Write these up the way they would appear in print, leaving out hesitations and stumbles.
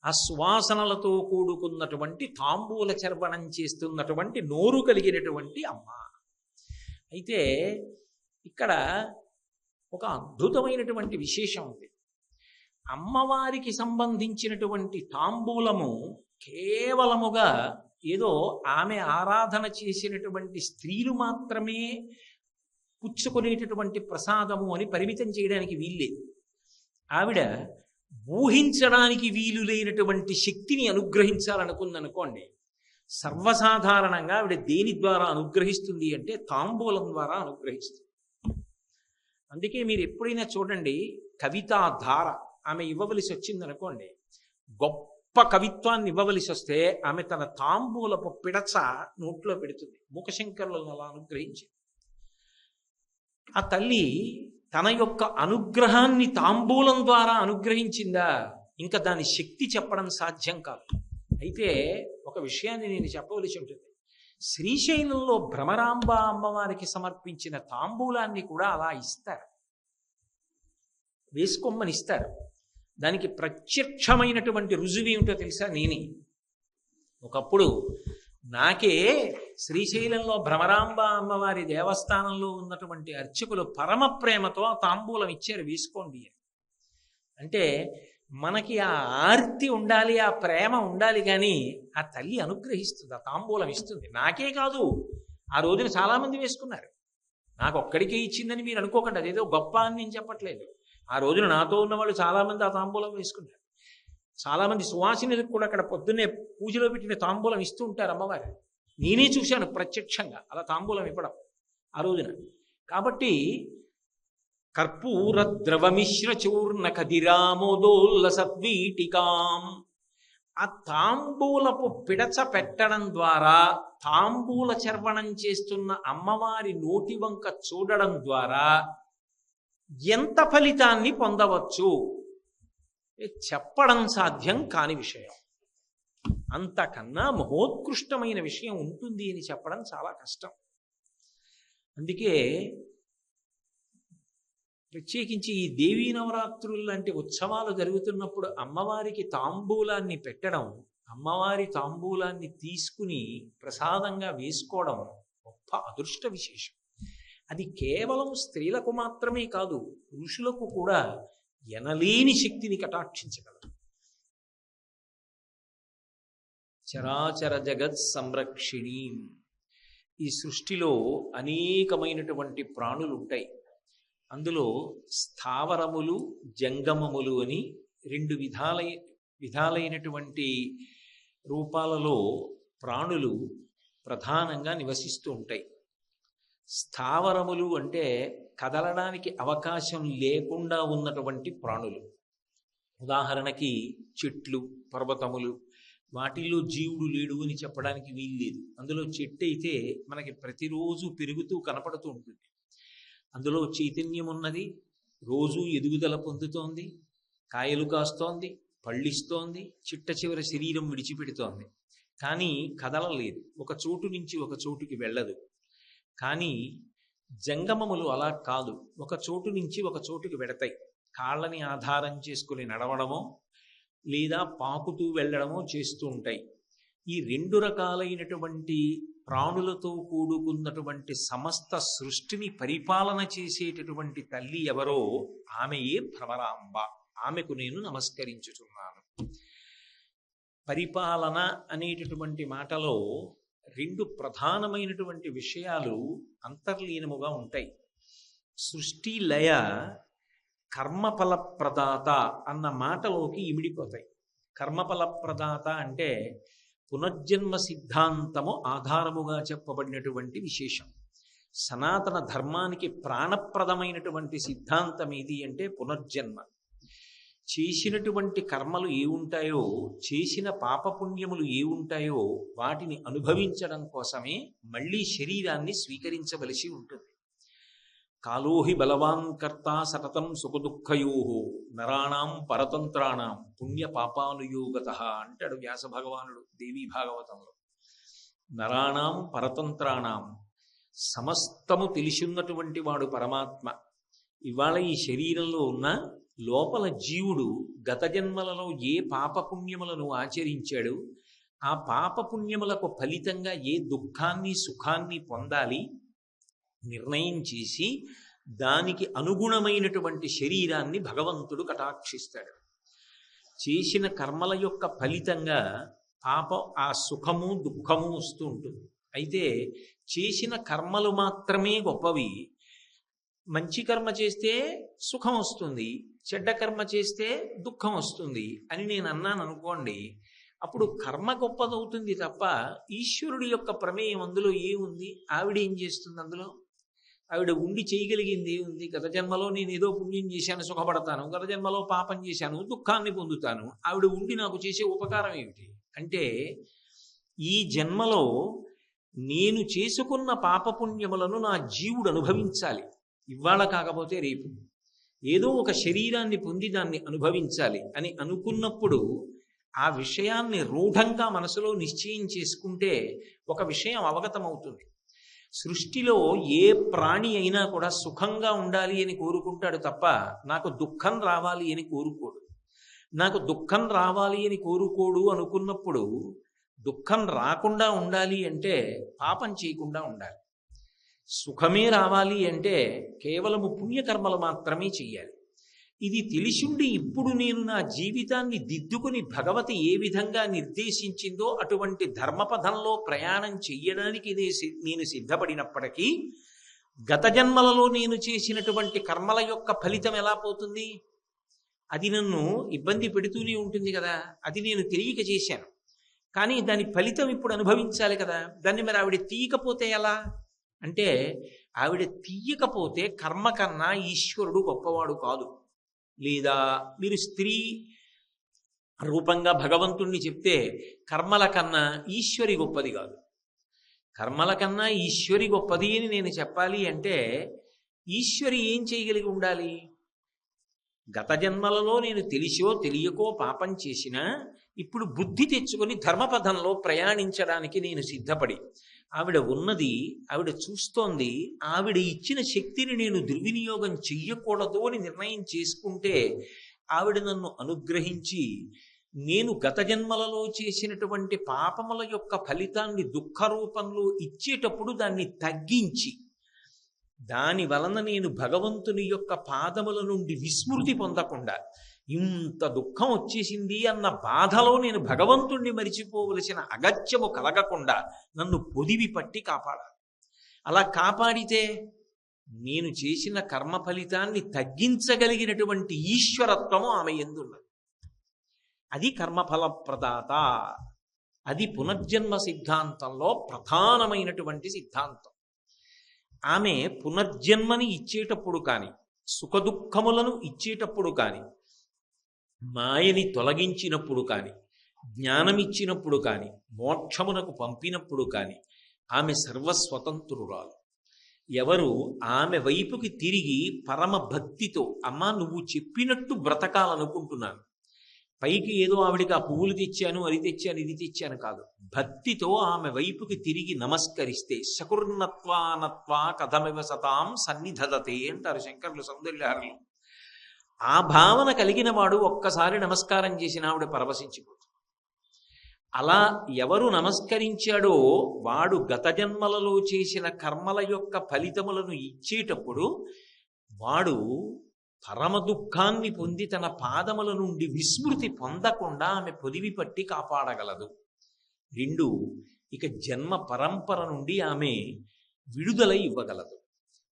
ఆ సువాసనలతో కూడుకున్నటువంటి తాంబూల చర్వణం చేస్తున్నటువంటి నోరు కలిగినటువంటి అమ్మ. అయితే ఇక్కడ ఒక అద్భుతమైనటువంటి విశేషం ఉంది. అమ్మవారికి సంబంధించినటువంటి తాంబూలము కేవలముగా ఏదో ఆమె ఆరాధన చేసినటువంటి స్త్రీలు మాత్రమే పుచ్చుకునేటటువంటి ప్రసాదము అని పరిమితం చేయడానికి వీల్లేదు. ఆవిడ ఊహించడానికి వీలు లేనటువంటి శక్తిని అనుగ్రహించాలనుకుందనుకోండి, సర్వసాధారణంగా ఆవిడ దేని ద్వారా అనుగ్రహిస్తుంది అంటే తాంబూలం ద్వారా అనుగ్రహిస్తుంది. అందుకే మీరు ఎప్పుడైనా చూడండి, కవితా ధార ఆమె ఇవ్వవలసి వచ్చిందనుకోండి, గొప్ప కవిత్వాన్ని ఇవ్వవలసి వస్తే ఆమె తన తాంబూలపు పిడచ నోట్లో పెడుతుంది. మూకశంకరులను అలా అనుగ్రహించింది. ఆ తల్లి తన యొక్క అనుగ్రహాన్ని తాంబూలం ద్వారా అనుగ్రహించిందా, ఇంకా దాని శక్తి చెప్పడం సాధ్యం కాదు. అయితే ఒక విషయాన్ని నేను చెప్పవలసి ఉంటుంది. శ్రీశైలంలో భ్రమరాంబ అమ్మవారికి సమర్పించిన తాంబూలాన్ని కూడా అలా ఇస్తారు, వేసుకోమని ఇస్తారు. దానికి ప్రత్యక్షమైనటువంటి రుజువు ఏమిటో తెలుసా? నేనే ఒకప్పుడు నాకే శ్రీశైలంలో భ్రమరాంబ అమ్మవారి దేవస్థానంలో ఉన్నటువంటి అర్చకులు పరమ ప్రేమతో ఆ తాంబూలం ఇచ్చారు, వేసుకోండి అని. అంటే మనకి ఆ ఆర్తి ఉండాలి, ఆ ప్రేమ ఉండాలి, కానీ ఆ తల్లి అనుగ్రహిస్తుంది, ఆ తాంబూలం ఇస్తుంది. నాకే కాదు, ఆ రోజున చాలామంది వేసుకున్నారు. నాకు ఒక్కడికే ఇచ్చిందని మీరు అనుకోకండి, అదేదో గొప్ప అని నేను చెప్పట్లేదు. ఆ రోజున నాతో ఉన్న వాళ్ళు చాలామంది ఆ తాంబూలం వేసుకున్నారు. చాలామంది సువాసినులకు కూడా అక్కడ పొద్దున్నే పూజలో పెట్టిన తాంబూలం ఇస్తూ ఉంటారు అమ్మవారు. నేనే చూశాను ప్రత్యక్షంగా అలా తాంబూలం ఇవ్వడం ఆ రోజున. కాబట్టి కర్పూర ద్రవమిశ్ర చూర్ణ కదిరామోదోల్ల సద్వీటికాం, ఆ తాంబూలపు పిడచ పెట్టడం ద్వారా తాంబూల చర్వణం చేస్తున్న అమ్మవారి నోటి వంక చూడడం ద్వారా ఎంత ఫలితాన్ని పొందవచ్చు చెప్పడం సాధ్యం కాని విషయం. అంతకన్నా మహోత్కృష్టమైన విషయం ఉంటుంది అని చెప్పడం చాలా కష్టం. అందుకే ప్రత్యేకించి ఈ దేవీ నవరాత్రులు లాంటి ఉత్సవాలు జరుగుతున్నప్పుడు అమ్మవారికి తాంబూలాన్ని పెట్టడం, అమ్మవారి తాంబూలాన్ని తీసుకుని ప్రసాదంగా వేసుకోవడం గొప్ప అదృష్ట విశేషం. అది కేవలం స్త్రీలకు మాత్రమే కాదు, పురుషులకు కూడా ఎనలేని శక్తిని కటాక్షించగలరు. చరాచర జగత్ సంరక్షిణి. ఈ సృష్టిలో అనేకమైనటువంటి ప్రాణులు ఉంటాయి. అందులో స్థావరములు జంగమములు అని రెండు విధాలైనటువంటి రూపాలలో ప్రాణులు ప్రధానంగా నివసిస్తూ ఉంటాయి. స్థావరములు అంటే కదలడానికి అవకాశం లేకుండా ఉన్నటువంటి ప్రాణులు. ఉదాహరణకి చెట్లు, పర్వతములు, వాటిల్లో జీవుడు లేడు అని చెప్పడానికి వీల్లేదు. అందులో చెట్టు అయితే మనకి ప్రతిరోజు పెరుగుతూ కనపడుతూ ఉంటుంది. అందులో చైతన్యం ఉన్నది, రోజు ఎదుగుదల పొందుతోంది, కాయలు కాస్తోంది, పళ్ళిస్తోంది, చిట్ట చివరి శరీరం విడిచిపెడుతోంది. కానీ కదలలేదు, ఒక చోటు నుంచి ఒక చోటుకి వెళ్ళదు. కానీ జంగమములు అలా కాదు, ఒక చోటు నుంచి ఒక చోటుకి వెడతాయి. కాళ్ళని ఆధారం చేసుకుని నడవడమో లేదా పాకుతూ వెళ్ళడమో చేస్తూ ఉంటాయి. ఈ రెండు రకాలైనటువంటి ప్రాణులతో కూడుకున్నటువంటి సమస్త సృష్టిని పరిపాలన చేసేటటువంటి తల్లి ఎవరో ఆమెయే భ్రమరాంబ. ఆమెకు నేను నమస్కరించుచున్నాను. పరిపాలన అనేటటువంటి మాటలో రెండు ప్రధానమైనటువంటి విషయాలు అంతర్లీనముగా ఉంటాయి. సృష్టి లయ కర్మఫల ప్రదాత అన్న మాటలోకి ఇమిడిపోతాయి. కర్మఫల ప్రదాత అంటే పునర్జన్మ సిద్ధాంతము ఆధారముగా చెప్పబడినటువంటి విశేషం. సనాతన ధర్మానికి ప్రాణప్రదమైనటువంటి సిద్ధాంతం ఏది అంటే పునర్జన్మ. చేసినటువంటి కర్మలు ఏ ఉంటాయో, చేసిన పాపపుణ్యములు ఏ ఉంటాయో వాటిని అనుభవించడం కోసమే మళ్ళీ శరీరాన్ని స్వీకరించవలసి ఉంటుంది. కాలోహి బలవాన్ కర్త సతతం సుఖదుఃఖయో నరాణాం పరతంత్రాణం పుణ్య పాపానుయోగత అంటాడు వ్యాస భగవానుడు దేవీ భాగవతంలో. నరాణాం పరతంత్రాణం, సమస్తము తెలిసిన్నటువంటి వాడు పరమాత్మ. ఇవాళ ఈ శరీరంలో ఉన్న లోపల జీవుడు గత జన్మలలో ఏ పాపపుణ్యములను ఆచరించాడు, ఆ పాపపుణ్యములకు ఫలితంగా ఏ దుఃఖాన్ని సుఖాన్ని పొందాలి నిర్ణయం చేసి దానికి అనుగుణమైనటువంటి శరీరాన్ని భగవంతుడు కటాక్షిస్తాడు. చేసిన కర్మల యొక్క ఫలితంగా పాపం ఆ సుఖము దుఃఖము వస్తూ ఉంటుంది. అయితే చేసిన కర్మలు మాత్రమే గొప్పవి. మంచి కర్మ చేస్తే సుఖం వస్తుంది, చెడ్డ కర్మ చేస్తే దుఃఖం వస్తుంది అని నేను అన్నాను అనుకోండి, అప్పుడు కర్మ గొప్పదవుతుంది తప్ప ఈశ్వరుడి యొక్క ప్రమేయం అందులో ఏముంది? ఆవిడ ఏం చేస్తుంది అందులో? ఆవిడ ఉండి చేయగలిగింది ఏముంది? గత జన్మలో నేను ఏదో పుణ్యం చేశాను సుఖపడతాను, గత జన్మలో పాపం చేశాను దుఃఖాన్ని పొందుతాను. ఆవిడ ఉండి నాకు చేసే ఉపకారం ఏమిటి అంటే, ఈ జన్మలో నేను చేసుకున్న పాపపుణ్యములను నా జీవుడు అనుభవించాలి. ఇవాళ కాకపోతే రేపు ఏదో ఒక శరీరాన్ని పొంది దాన్ని అనుభవించాలి అని అనుకున్నప్పుడు ఆ విషయాన్ని రూఢంగా మనసులో నిశ్చయం చేసుకుంటే ఒక విషయం అవగతమవుతుంది. సృష్టిలో ఏ ప్రాణి అయినా కూడా సుఖంగా ఉండాలి అని కోరుకుంటాడు తప్ప నాకు దుఃఖం రావాలి అని కోరుకోడు. నాకు దుఃఖం రావాలి అని కోరుకోడు అనుకున్నప్పుడు దుఃఖం రాకుండా ఉండాలి అంటే పాపం చేయకుండా ఉండాలి. సుఖమే రావాలి అంటే కేవలము పుణ్యకర్మలు మాత్రమే చెయ్యాలి. ఇది తెలిసిండి ఇప్పుడు నేను నా జీవితాన్ని దిద్దుకుని భగవతి ఏ విధంగా నిర్దేశించిందో అటువంటి ధర్మపథంలో ప్రయాణం చెయ్యడానికి నేను సిద్ధపడినప్పటికీ గత జన్మలలో నేను చేసినటువంటి కర్మల యొక్క ఫలితం ఎలా పోతుంది? అది నన్ను ఇబ్బంది పెడుతూనే ఉంటుంది కదా. అది నేను తెలియక చేశాను, కానీ దాని ఫలితం ఇప్పుడు అనుభవించాలి కదా. దాన్ని మరి ఆవిడ తీయకపోతే ఎలా అంటే, ఆవిడ తీయకపోతే కర్మ కన్నా ఈశ్వరుడు గొప్పవాడు కాదు. లేదా మీరు స్త్రీ రూపంగా భగవంతుణ్ణి చెప్తే కర్మల కన్నా ఈశ్వరి గొప్పది కాదు. కర్మల కన్నా ఈశ్వరి గొప్పది అని నేను చెప్పాలి అంటే ఈశ్వరి ఏం చేయగలిగి ఉండాలి? గత జన్మలలో నేను తెలిసో తెలియకో పాపం చేసినా ఇప్పుడు బుద్ధి తెచ్చుకొని ధర్మపథంలో ప్రయాణించడానికి నేను సిద్ధపడి, ఆవిడ ఉన్నది, ఆవిడ చూస్తోంది, ఆవిడ ఇచ్చిన శక్తిని నేను దుర్వినియోగం చెయ్యకూడదు అని నిర్ణయం చేసుకుంటే ఆవిడ నన్ను అనుగ్రహించి నేను గత జన్మలలో చేసినటువంటి పాపముల యొక్క ఫలితాన్ని దుఃఖ రూపంలో ఇచ్చేటప్పుడు దాన్ని తగ్గించి దాని వలన నేను భగవంతుని యొక్క పాదముల నుండి విస్మృతి పొందకుండా ఇంత దుఃఖం వచ్చేసింది అన్న బాధలో నేను భగవంతుణ్ణి మరిచిపోవలసిన అగత్యము కలగకుండా నన్ను పొదివి పట్టి కాపాడాలి. అలా కాపాడితే నేను చేసిన కర్మ ఫలితాన్ని తగ్గించగలిగినటువంటి ఈశ్వరత్వము ఆమె యందున్నది. అది కర్మఫల ప్రదాత. అది పునర్జన్మ సిద్ధాంతంలో ప్రధానమైనటువంటి సిద్ధాంతం. ఆమె పునర్జన్మని ఇచ్చేటప్పుడు కానీ, సుఖదుఖములను ఇచ్చేటప్పుడు కానీ, మాయని తొలగించినప్పుడు కానీ, జ్ఞానమిచ్చినప్పుడు కానీ, మోక్షమునకు పంపినప్పుడు కానీ ఆమె సర్వస్వతంత్రురాలు. ఎవరు ఆమె వైపుకి తిరిగి పరమ భక్తితో అమ్మా నువ్వు చెప్పినట్టు బ్రతకాలనుకుంటున్నాను, పైకి ఏదో ఆవిడికి ఆ పువ్వులు తెచ్చాను, అది తెచ్చాను, ఇది తెచ్చాను కాదు, భక్తితో ఆమె వైపుకి తిరిగి నమస్కరిస్తే శకుర్ణత్వానత్వా కథమివ సతాం సన్నిధదతే అంటారు శంకరులు సౌందర్యలహరిలో. ఆ భావన కలిగిన వాడు ఒక్కసారి నమస్కారం చేసిన ఆవిడ పరవశించిపోతుంది. అలా ఎవరు నమస్కరించాడో వాడు గత జన్మలలో చేసిన కర్మల యొక్క ఫలితములను ఇచ్చేటప్పుడు వాడు పరమ దుఃఖాన్ని పొంది తన పాదముల నుండి విస్మృతి పొందకుండా ఆమె పొదివి పట్టి కాపాడగలదు. 2, ఇక జన్మ పరంపర నుండి ఆమె విడుదల ఇవ్వగలదు.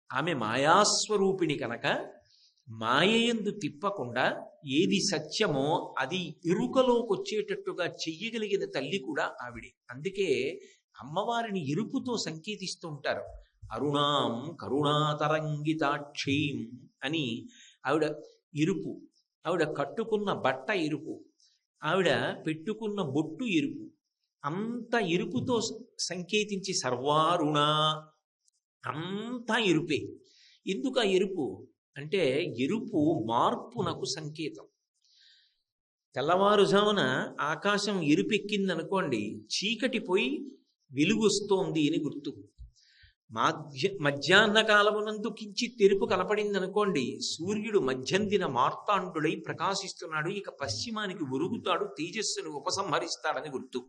ఆమె మాయాస్వరూపిణి కనుక మాయయందు తిప్పకుండా ఏది సత్యమో అది ఎరుకలోకి వచ్చేటట్టుగా చెయ్యగలిగిన తల్లి కూడా ఆవిడే. అందుకే అమ్మవారిని ఎరుపుతో సంకేతిస్తూ ఉంటారు. అరుణాం కరుణాతరంగితాక్షీం అని. ఆవిడ ఎరుపు, ఆవిడ కట్టుకున్న బట్ట ఎరుపు, ఆవిడ పెట్టుకున్న బొట్టు ఎరుపు, అంత ఎరుపుతో సంకేతించి సర్వారుణ అంతా ఎరుపే. ఎందుకు ఆ ఎరుపు అంటే ఎరుపు మార్పునకు సంకేతం. తెల్లవారుజామున ఆకాశం ఎరుపెక్కిందనుకోండి, చీకటి పోయి వెలుగు వస్తోంది అని గుర్తు. మధ్యాహ్న కాలమునందు కించిత్ తెరుపు కలపడిందనుకోండి, సూర్యుడు మధ్యందిన మార్తాండుడై ప్రకాశిస్తున్నాడు, ఇక పశ్చిమానికి ఒరుగుతాడు, తేజస్సును ఉపసంహరిస్తాడని గుర్తు.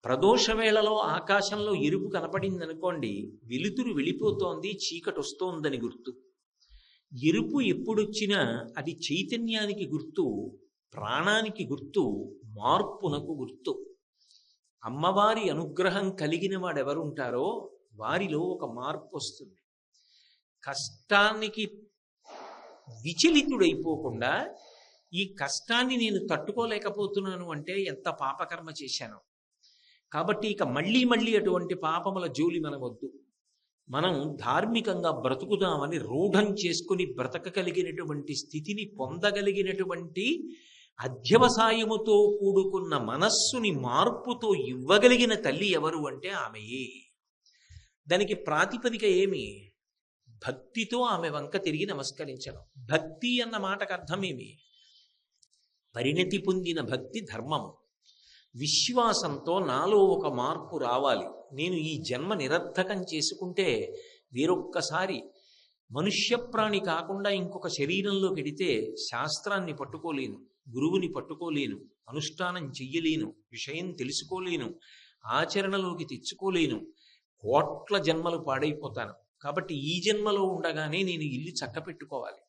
ప్రదోష వేళలో ఆకాశంలో ఎరుపు కనపడిందనుకోండి, వెలుతురు వెళ్ళిపోతోంది, చీకటి వస్తోందని గుర్తు. ఎరుపు ఎప్పుడొచ్చినా అది చైతన్యానికి గుర్తు, ప్రాణానికి గుర్తు, మార్పునకు గుర్తు. అమ్మవారి అనుగ్రహం కలిగిన వాడెవరుంటారో వారిలో ఒక మార్పు వస్తుంది. కష్టానికి విచలితుడైపోకుండా, ఈ కష్టాన్ని నేను తట్టుకోలేకపోతున్నాను అంటే ఎంత పాపకర్మ చేశాను, కాబట్టి ఇక మళ్ళీ మళ్ళీ అటువంటి పాపముల జోలి మనవద్దు, మనం ధార్మికంగా బ్రతుకుదామని రూఢం చేసుకుని బ్రతకగలిగినటువంటి స్థితిని పొందగలిగినటువంటి అధ్యవసాయముతో కూడుకున్న మనస్సుని మార్పుతో ఇవ్వగలిగిన తల్లి ఎవరు అంటే ఆమెయే. దానికి ప్రాతిపదిక ఏమి? భక్తితో ఆమె వంక తిరిగి నమస్కరించడం. భక్తి అన్న మాటకు అర్థమేమి? పరిణతి పొందిన భక్తి ధర్మము. విశ్వాసంతో నాలో ఒక మార్పు రావాలి, నేను ఈ జన్మ నిరర్థకం చేసుకుంటే వేరొక్కసారి మనుష్య ప్రాణి కాకుండా ఇంకొక శరీరంలో పెడితే శాస్త్రాన్ని పట్టుకోలేను, గురువుని పట్టుకోలేను, అనుష్ఠానం చెయ్యలేను, విషయం తెలుసుకోలేను, ఆచరణలోకి తెచ్చుకోలేను, కోట్ల జన్మలు పాడైపోతాను. కాబట్టి ఈ జన్మలో ఉండగానే నేను ఇల్లు చక్కపెట్టుకోవాలి.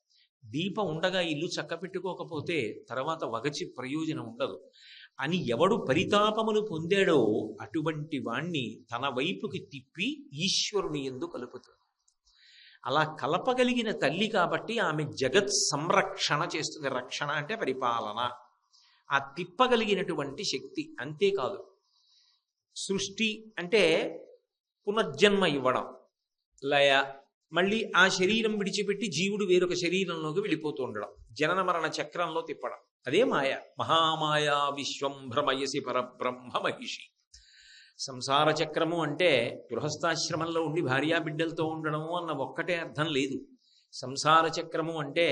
దీపం ఉండగా ఇల్లు చక్కపెట్టుకోకపోతే తర్వాత వగచి ప్రయోజనం ఉండదు అని ఎవడు పరితాపమును పొందాడో అటువంటి వాణ్ణి తన వైపుకి తిప్పి ఈశ్వరుని యందు కలుపుతుంది. అలా కలపగలిగిన తల్లి కాబట్టి ఆమె జగత్ సంరక్షణ చేస్తుంది. రక్షణ అంటే పరిపాలన, ఆ తిప్పగలిగినటువంటి శక్తి. అంతేకాదు, సృష్టి అంటే పునర్జన్మ ఇవ్వడం, లయ, మళ్ళీ ఆ శరీరం విడిచిపెట్టి జీవుడు వేరొక శరీరంలోకి వెళ్ళిపోతూ ఉండడం, జనన మరణ చక్రంలో తిప్పడం, అదే మాయ. మహామాయా విశ్వం భ్రమయసి పరబ్రహ్మ మహిషి. సంసార చక్రము అంటే గృహస్థాశ్రమంలో ఉండి భార్యాబిడ్డలతో ఉండడము అన్న ఒక్కటే అర్థం లేదు. సంసార చక్రము అంటే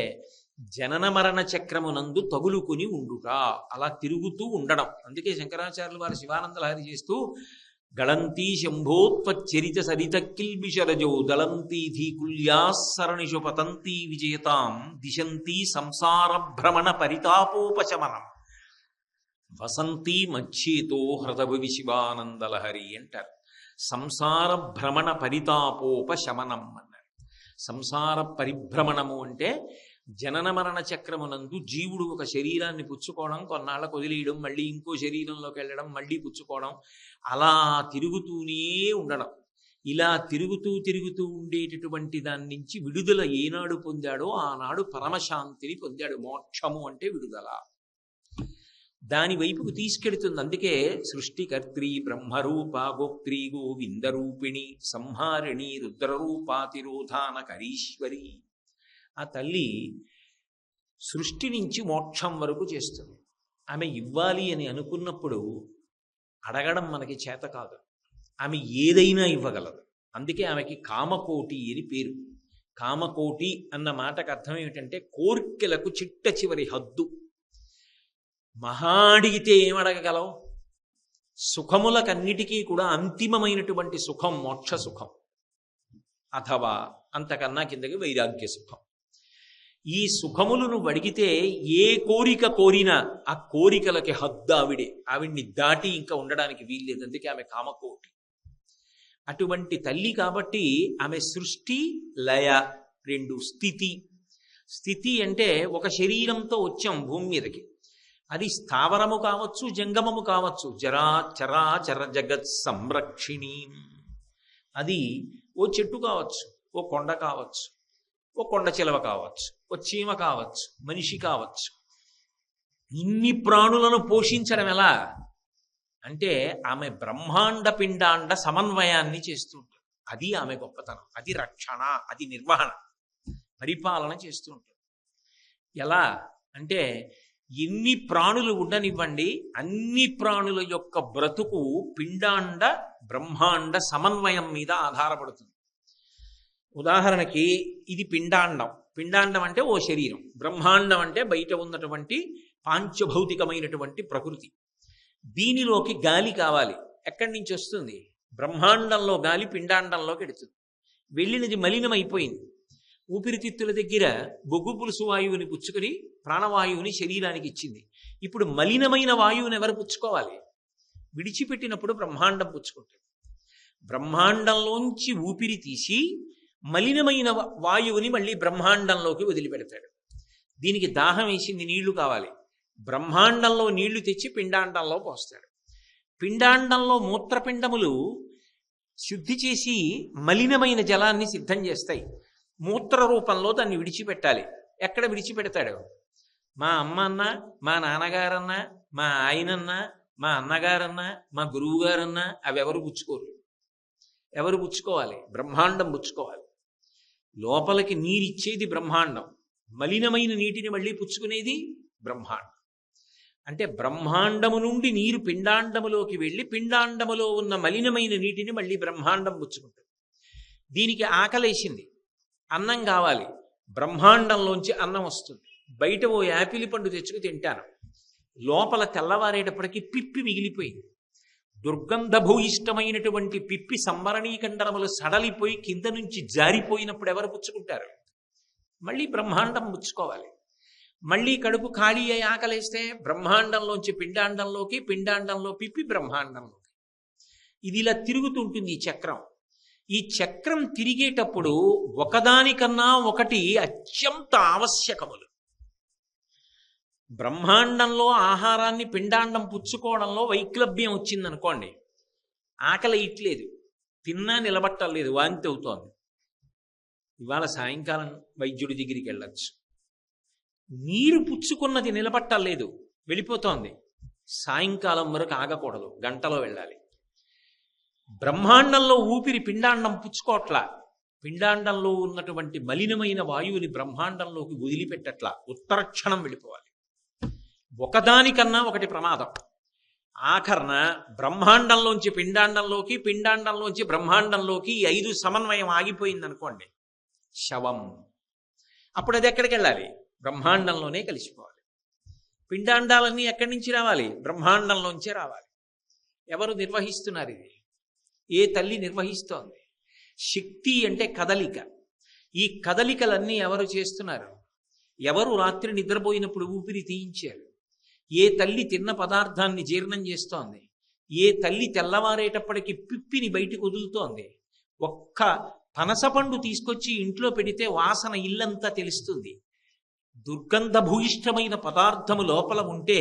జనన మరణ చక్రమునందు తగులుకుని ఉండుట, అలా తిరుగుతూ ఉండడం. అందుకే శంకరాచార్యులు వారు శివానంద లహరి చేస్తూ గళంతీ శంభోత్వచ్చరిత సరిత కిల్బిషరజో దళంతీ ధీకుల్యాసరణిషు పతంతీ విజయతాం దిశంతీ సంసార భ్రమణ పరితాపోపశమనం వసంతీ మచ్చేతో హృదభవి శివానందలహరి అంటారు. సంసార భ్రమణ పరితాపోపశమనం అన్నారు. సంసార పరిభ్రమణము అంటే జనన మరణ చక్రమునందు జీవుడు ఒక శరీరాన్ని పుచ్చుకోవడం, కొన్నాళ్ళకు వదిలేయడం, మళ్ళీ ఇంకో శరీరంలోకి వెళ్ళడం, మళ్ళీ పుచ్చుకోవడం, అలా తిరుగుతూనే ఉండడం. ఇలా తిరుగుతూ ఉండేటటువంటి దాని నుంచి విడుదల ఏనాడు పొందాడో ఆనాడు పరమశాంతిని పొందాడు. మోక్షము అంటే విడుదల. దాని వైపుకు తీసుకెడుతుంది. అందుకే సృష్టికర్త్రి బ్రహ్మరూప గోప్త్రీ గోవిందరూపిణి సంహారిణి రుద్రరూపాతిరోధాన కరీశ్వరి. ఆ తల్లి సృష్టి నుంచి మోక్షం వరకు చేస్తుంది. ఆమె ఇవ్వాలి అని అనుకున్నప్పుడు అడగడం మనకి చేత కాదు, ఆమె ఏదైనా ఇవ్వగలదు. అందుకే ఆమెకి కామకోటి అని పేరు. కామకోటి అన్న మాటకు అర్థం ఏమిటంటే కోర్కెలకు చిట్ట చివరి హద్దు. మహా అడిగితే ఏమడగగలవు? సుఖములకన్నిటికీ కూడా అంతిమమైనటువంటి సుఖం మోక్ష సుఖం, అథవా అంతకన్నా కిందకి వైరాగ్య సుఖం. ఈ సుఖములు నువ్వు అడిగితే ఏ కోరిక కోరినా ఆ కోరికలకి హద్దు ఆవిడే, ఆవిడ్ని దాటి ఇంకా ఉండడానికి వీల్లేదు. అందుకే ఆమె కామకోటి. అటువంటి తల్లి కాబట్టి ఆమె సృష్టి లయ రెండు. స్థితి. స్థితి అంటే ఒక శరీరంతో వచ్చాం భూమి మీదకి, అది స్థావరము కావచ్చు, జంగమము కావచ్చు. చరాచర జగత్ సంరక్షిణి. అది ఓ చెట్టు కావచ్చు, ఓ కొండ కావచ్చు, ఓ కొండ చిలవ కావచ్చు, ఓ చీమ కావచ్చు, మనిషి కావచ్చు. ఇన్ని ప్రాణులను పోషించడం ఎలా అంటే ఆమె బ్రహ్మాండ పిండాండ సమన్వయాన్ని చేస్తూ ఉంటుంది. అది ఆమె గొప్పతనం, అది రక్షణ, అది నిర్వహణ, పరిపాలన చేస్తూ ఉంటుంది. ఎలా అంటే ఎన్ని ప్రాణులు ఉండనివ్వండి, అన్ని ప్రాణుల యొక్క బ్రతుకు పిండాండ బ్రహ్మాండ సమన్వయం మీద ఆధారపడుతుంది. ఉదాహరణకి ఇది పిండాండం. పిండాండం అంటే ఓ శరీరం, బ్రహ్మాండం అంటే బయట ఉన్నటువంటి పాంచభౌతికమైనటువంటి ప్రకృతి. దీనిలోకి గాలి కావాలి, ఎక్కడి నుంచి వస్తుంది? బ్రహ్మాండంలో గాలి పిండాండంలోకి ఎడుతుంది. వెళ్ళినది మలినమైపోయింది. ఊపిరితిత్తుల దగ్గర బొగ్గు పులుసు వాయువుని పుచ్చుకొని ప్రాణవాయువుని శరీరానికి ఇచ్చింది. ఇప్పుడు మలినమైన వాయువుని ఎవరు పుచ్చుకోవాలి? విడిచిపెట్టినప్పుడు బ్రహ్మాండం పుచ్చుకుంటుంది. బ్రహ్మాండంలోంచి ఊపిరి తీసి మలినమైన వాయువుని మళ్ళీ బ్రహ్మాండంలోకి వదిలిపెడతాడు. దీనికి దాహం వేసింది, నీళ్లు కావాలి. బ్రహ్మాండంలో నీళ్లు తెచ్చి పిండాండంలో పోస్తాడు. పిండాండంలో మూత్రపిండములు శుద్ధి చేసి మలినమైన జలాన్ని సిద్ధం చేస్తాయి. మూత్ర రూపంలో దాన్ని విడిచిపెట్టాలి. ఎక్కడ విడిచిపెడతాడు? మా అమ్మ అన్నా, మా నాన్నగారన్నా, మా ఆయనన్నా, మా అన్నగారన్నా, మా గురువుగారన్నా అవి ఎవరు పుచ్చుకోరు. ఎవరు పుచ్చుకోవాలి? బ్రహ్మాండం పుచ్చుకోవాలి. లోపలికి నీరిచ్చేది బ్రహ్మాండం, మలినమైన నీటిని మళ్ళీ పుచ్చుకునేది బ్రహ్మాండం. అంటే బ్రహ్మాండము నుండి నీరు పిండాండములోకి వెళ్ళి పిండాండములో ఉన్న మలినమైన నీటిని మళ్ళీ బ్రహ్మాండం పుచ్చుకుంటుంది. దీనికి ఆకలేసింది, అన్నం కావాలి. బ్రహ్మాండంలోంచి అన్నం వస్తుంది. బయట ఓ యాపిల్ పండు తెచ్చుకు తింటాను. లోపల తెల్లవారేటప్పటికి పిప్పి మిగిలిపోయింది. దుర్గంధభూయిష్టమైనటువంటి పిప్పి సంవరణీకండరములు సడలిపోయి కింద నుంచి జారిపోయినప్పుడు ఎవరు పుచ్చుకుంటారు? మళ్ళీ బ్రహ్మాండం పుచ్చుకోవాలి. మళ్ళీ కడుపు ఖాళీ అయి ఆకలేస్తే బ్రహ్మాండంలోంచి పిండాండంలోకి, పిండాండంలో పిప్పి బ్రహ్మాండంలోకి. ఇది ఇలా తిరుగుతుంటుంది ఈ చక్రం. ఈ చక్రం తిరిగేటప్పుడు ఒకదానికన్నా ఒకటి అత్యంత ఆవశ్యకములు. బ్రహ్మాండంలో ఆహారాన్ని పిండాండం పుచ్చుకోవడంలో వైక్లభ్యం వచ్చిందనుకోండి, ఆకలి ఇట్లేదు, తిన్నా నిలబట్టలేదు, వాంతి అవుతోంది. ఇవాళ సాయంకాలం వైద్యుడి దగ్గరికి వెళ్ళచ్చు. నీరు పుచ్చుకున్నది నిలబట్టలేదు, వెళ్ళిపోతోంది. సాయంకాలం వరకు ఆగకూడదు, గంటలో వెళ్ళాలి. బ్రహ్మాండంలో ఊపిరి పిండాండం పుచ్చుకోవట్లా, పిండాండంలో ఉన్నటువంటి మలినమైన వాయువుని బ్రహ్మాండంలోకి వదిలిపెట్టట్లా, ఉత్తర క్షణం వెళ్ళిపోవాలి. ఒకదానికన్నా ఒకటి ప్రమాదం. ఆఖరణ బ్రహ్మాండంలోంచి పిండాండంలోకి, పిండాండంలోంచి బ్రహ్మాండంలోకి ఈ 5 సమన్వయం ఆగిపోయిందనుకోండి, శవం. అప్పుడు అది ఎక్కడికి వెళ్ళాలి? బ్రహ్మాండంలోనే కలిసిపోవాలి. పిండాండాలన్నీ ఎక్కడి నుంచి రావాలి? బ్రహ్మాండంలోంచే రావాలి. ఎవరు నిర్వహిస్తున్నారు ఇది? ఏ తల్లి నిర్వహిస్తోంది? శక్తి అంటే కదలిక. ఈ కదలికలన్నీ ఎవరు చేస్తున్నారు? ఎవరు రాత్రి నిద్రపోయినప్పుడు ఊపిరి తీయించారు? ఏ తల్లి తిన్న పదార్థాన్ని జీర్ణం చేస్తోంది? ఏ తల్లి తెల్లవారేటప్పటికి పిప్పిని బయటకు వదులుతోంది? ఒక్క పనసపండు తీసుకొచ్చి ఇంట్లో పెడితే వాసన ఇల్లంతా తెలుస్తుంది. దుర్గంధభూయిష్టమైన పదార్థము లోపల ఉంటే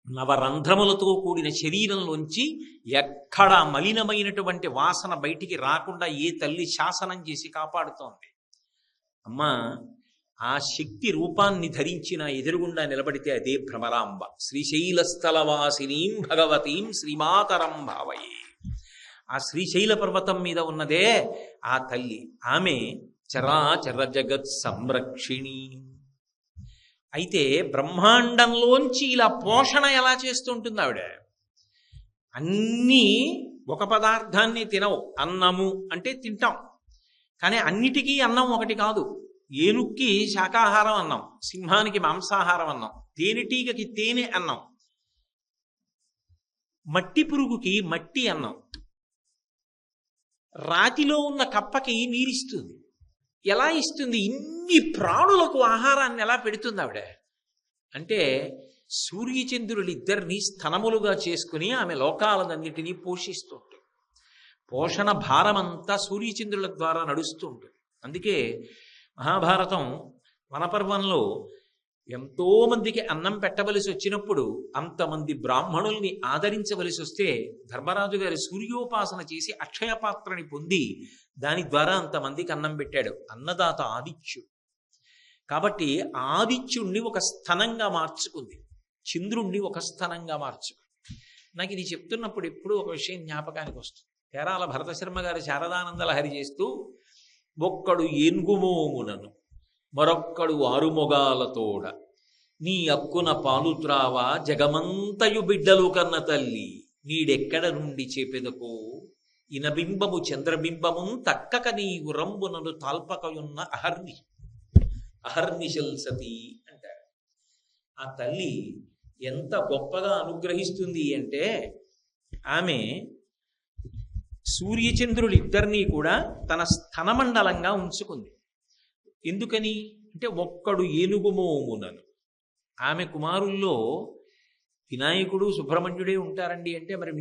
నవరంధ్రములతో కూడిన శరీరంలోంచి ఎక్కడ మలినమైనటువంటి వాసన బయటికి రాకుండా ఏ తల్లి శాసనం చేసి కాపాడుతోంది? అమ్మా, ఆ శక్తి రూపాన్ని ధరించిన ఎదురుగుండా నిలబడితే అదే భ్రమరాంబ. శ్రీశైలస్థలవాసినీం భగవతీం శ్రీమాతరం భావయే. ఆ శ్రీశైల పర్వతం మీద ఉన్నదే ఆ తల్లి. ఆమె చరాచర జగత్ సంరక్షిణి. అయితే బ్రహ్మాండంలోంచి ఇలా పోషణ ఎలా చేస్తుంటుంది ఆవిడ? అన్నీ ఒక పదార్థాన్ని తినవు. అన్నము అంటే తింటాం, కానీ అన్నిటికీ అన్నం ఒకటి కాదు. ఏనుక్కి శాకాహారం అన్నం, సింహానికి మాంసాహారం అన్నం, తేనెటీగకి తేనె అన్నం, మట్టి పురుగుకి మట్టి అన్నం, రాతిలో ఉన్న కప్పకి నీరిస్తుంది. ఎలా ఇస్తుంది? ఇన్ని ప్రాణులకు ఆహారాన్ని ఎలా పెడుతుంది ఆవిడ? అంటే సూర్యచంద్రులు ఇద్దరిని స్తనములుగా చేసుకుని ఆమె లోకాలన్నింటినీ పోషిస్తూ ఉంటుంది. పోషణ భారమంతా సూర్యచంద్రుల ద్వారా నడుస్తూ ఉంటుంది. అందుకే మహాభారతం వనపర్వంలో ఎంతోమందికి అన్నం పెట్టవలసి వచ్చినప్పుడు, అంతమంది బ్రాహ్మణుల్ని ఆదరించవలసి వస్తే ధర్మరాజు గారి సూర్యోపాసన చేసి అక్షయ పాత్రని పొంది దాని ద్వారా అంతమందికి అన్నం పెట్టాడు. అన్నదాత ఆదిత్యుడు. కాబట్టి ఆదిత్యుణ్ణి ఒక స్థనంగా మార్చుకుంది, చంద్రుణ్ణి ఒక స్థనంగా మార్చుకుంది. నాకు ఇది చెప్తున్నప్పుడు ఎప్పుడూ ఒక విషయం జ్ఞాపకానికి వస్తుంది. పేరాల భరతశర్మ గారు శారదానంద లహరి చేస్తూ, ఒక్కడు ఏన్గుమోమునను మరొక్కడు ఆరుమొగాలతోడ నీ అక్కున పాలుత్రావా జగమంతయు బిడ్డలు కన్న తల్లి నీడెక్కడ నుండి చేపెదకో ఇనబింబము చంద్రబింబము తక్కక నీవు రంబునను తాల్పకయున్న అహర్నిశల్సతి అంటారు. ఆ తల్లి ఎంత గొప్పగా అనుగ్రహిస్తుంది అంటే, ఆమె సూర్యచంద్రులిద్దరినీ కూడా తన స్థనమండలంగా ఉంచుకుంది. ఎందుకని అంటే ఒక్కడు ఏనుగుమోమునను. ఆమె కుమారుల్లో వినాయకుడు సుబ్రహ్మణ్యుడే ఉంటారండి అంటే మరి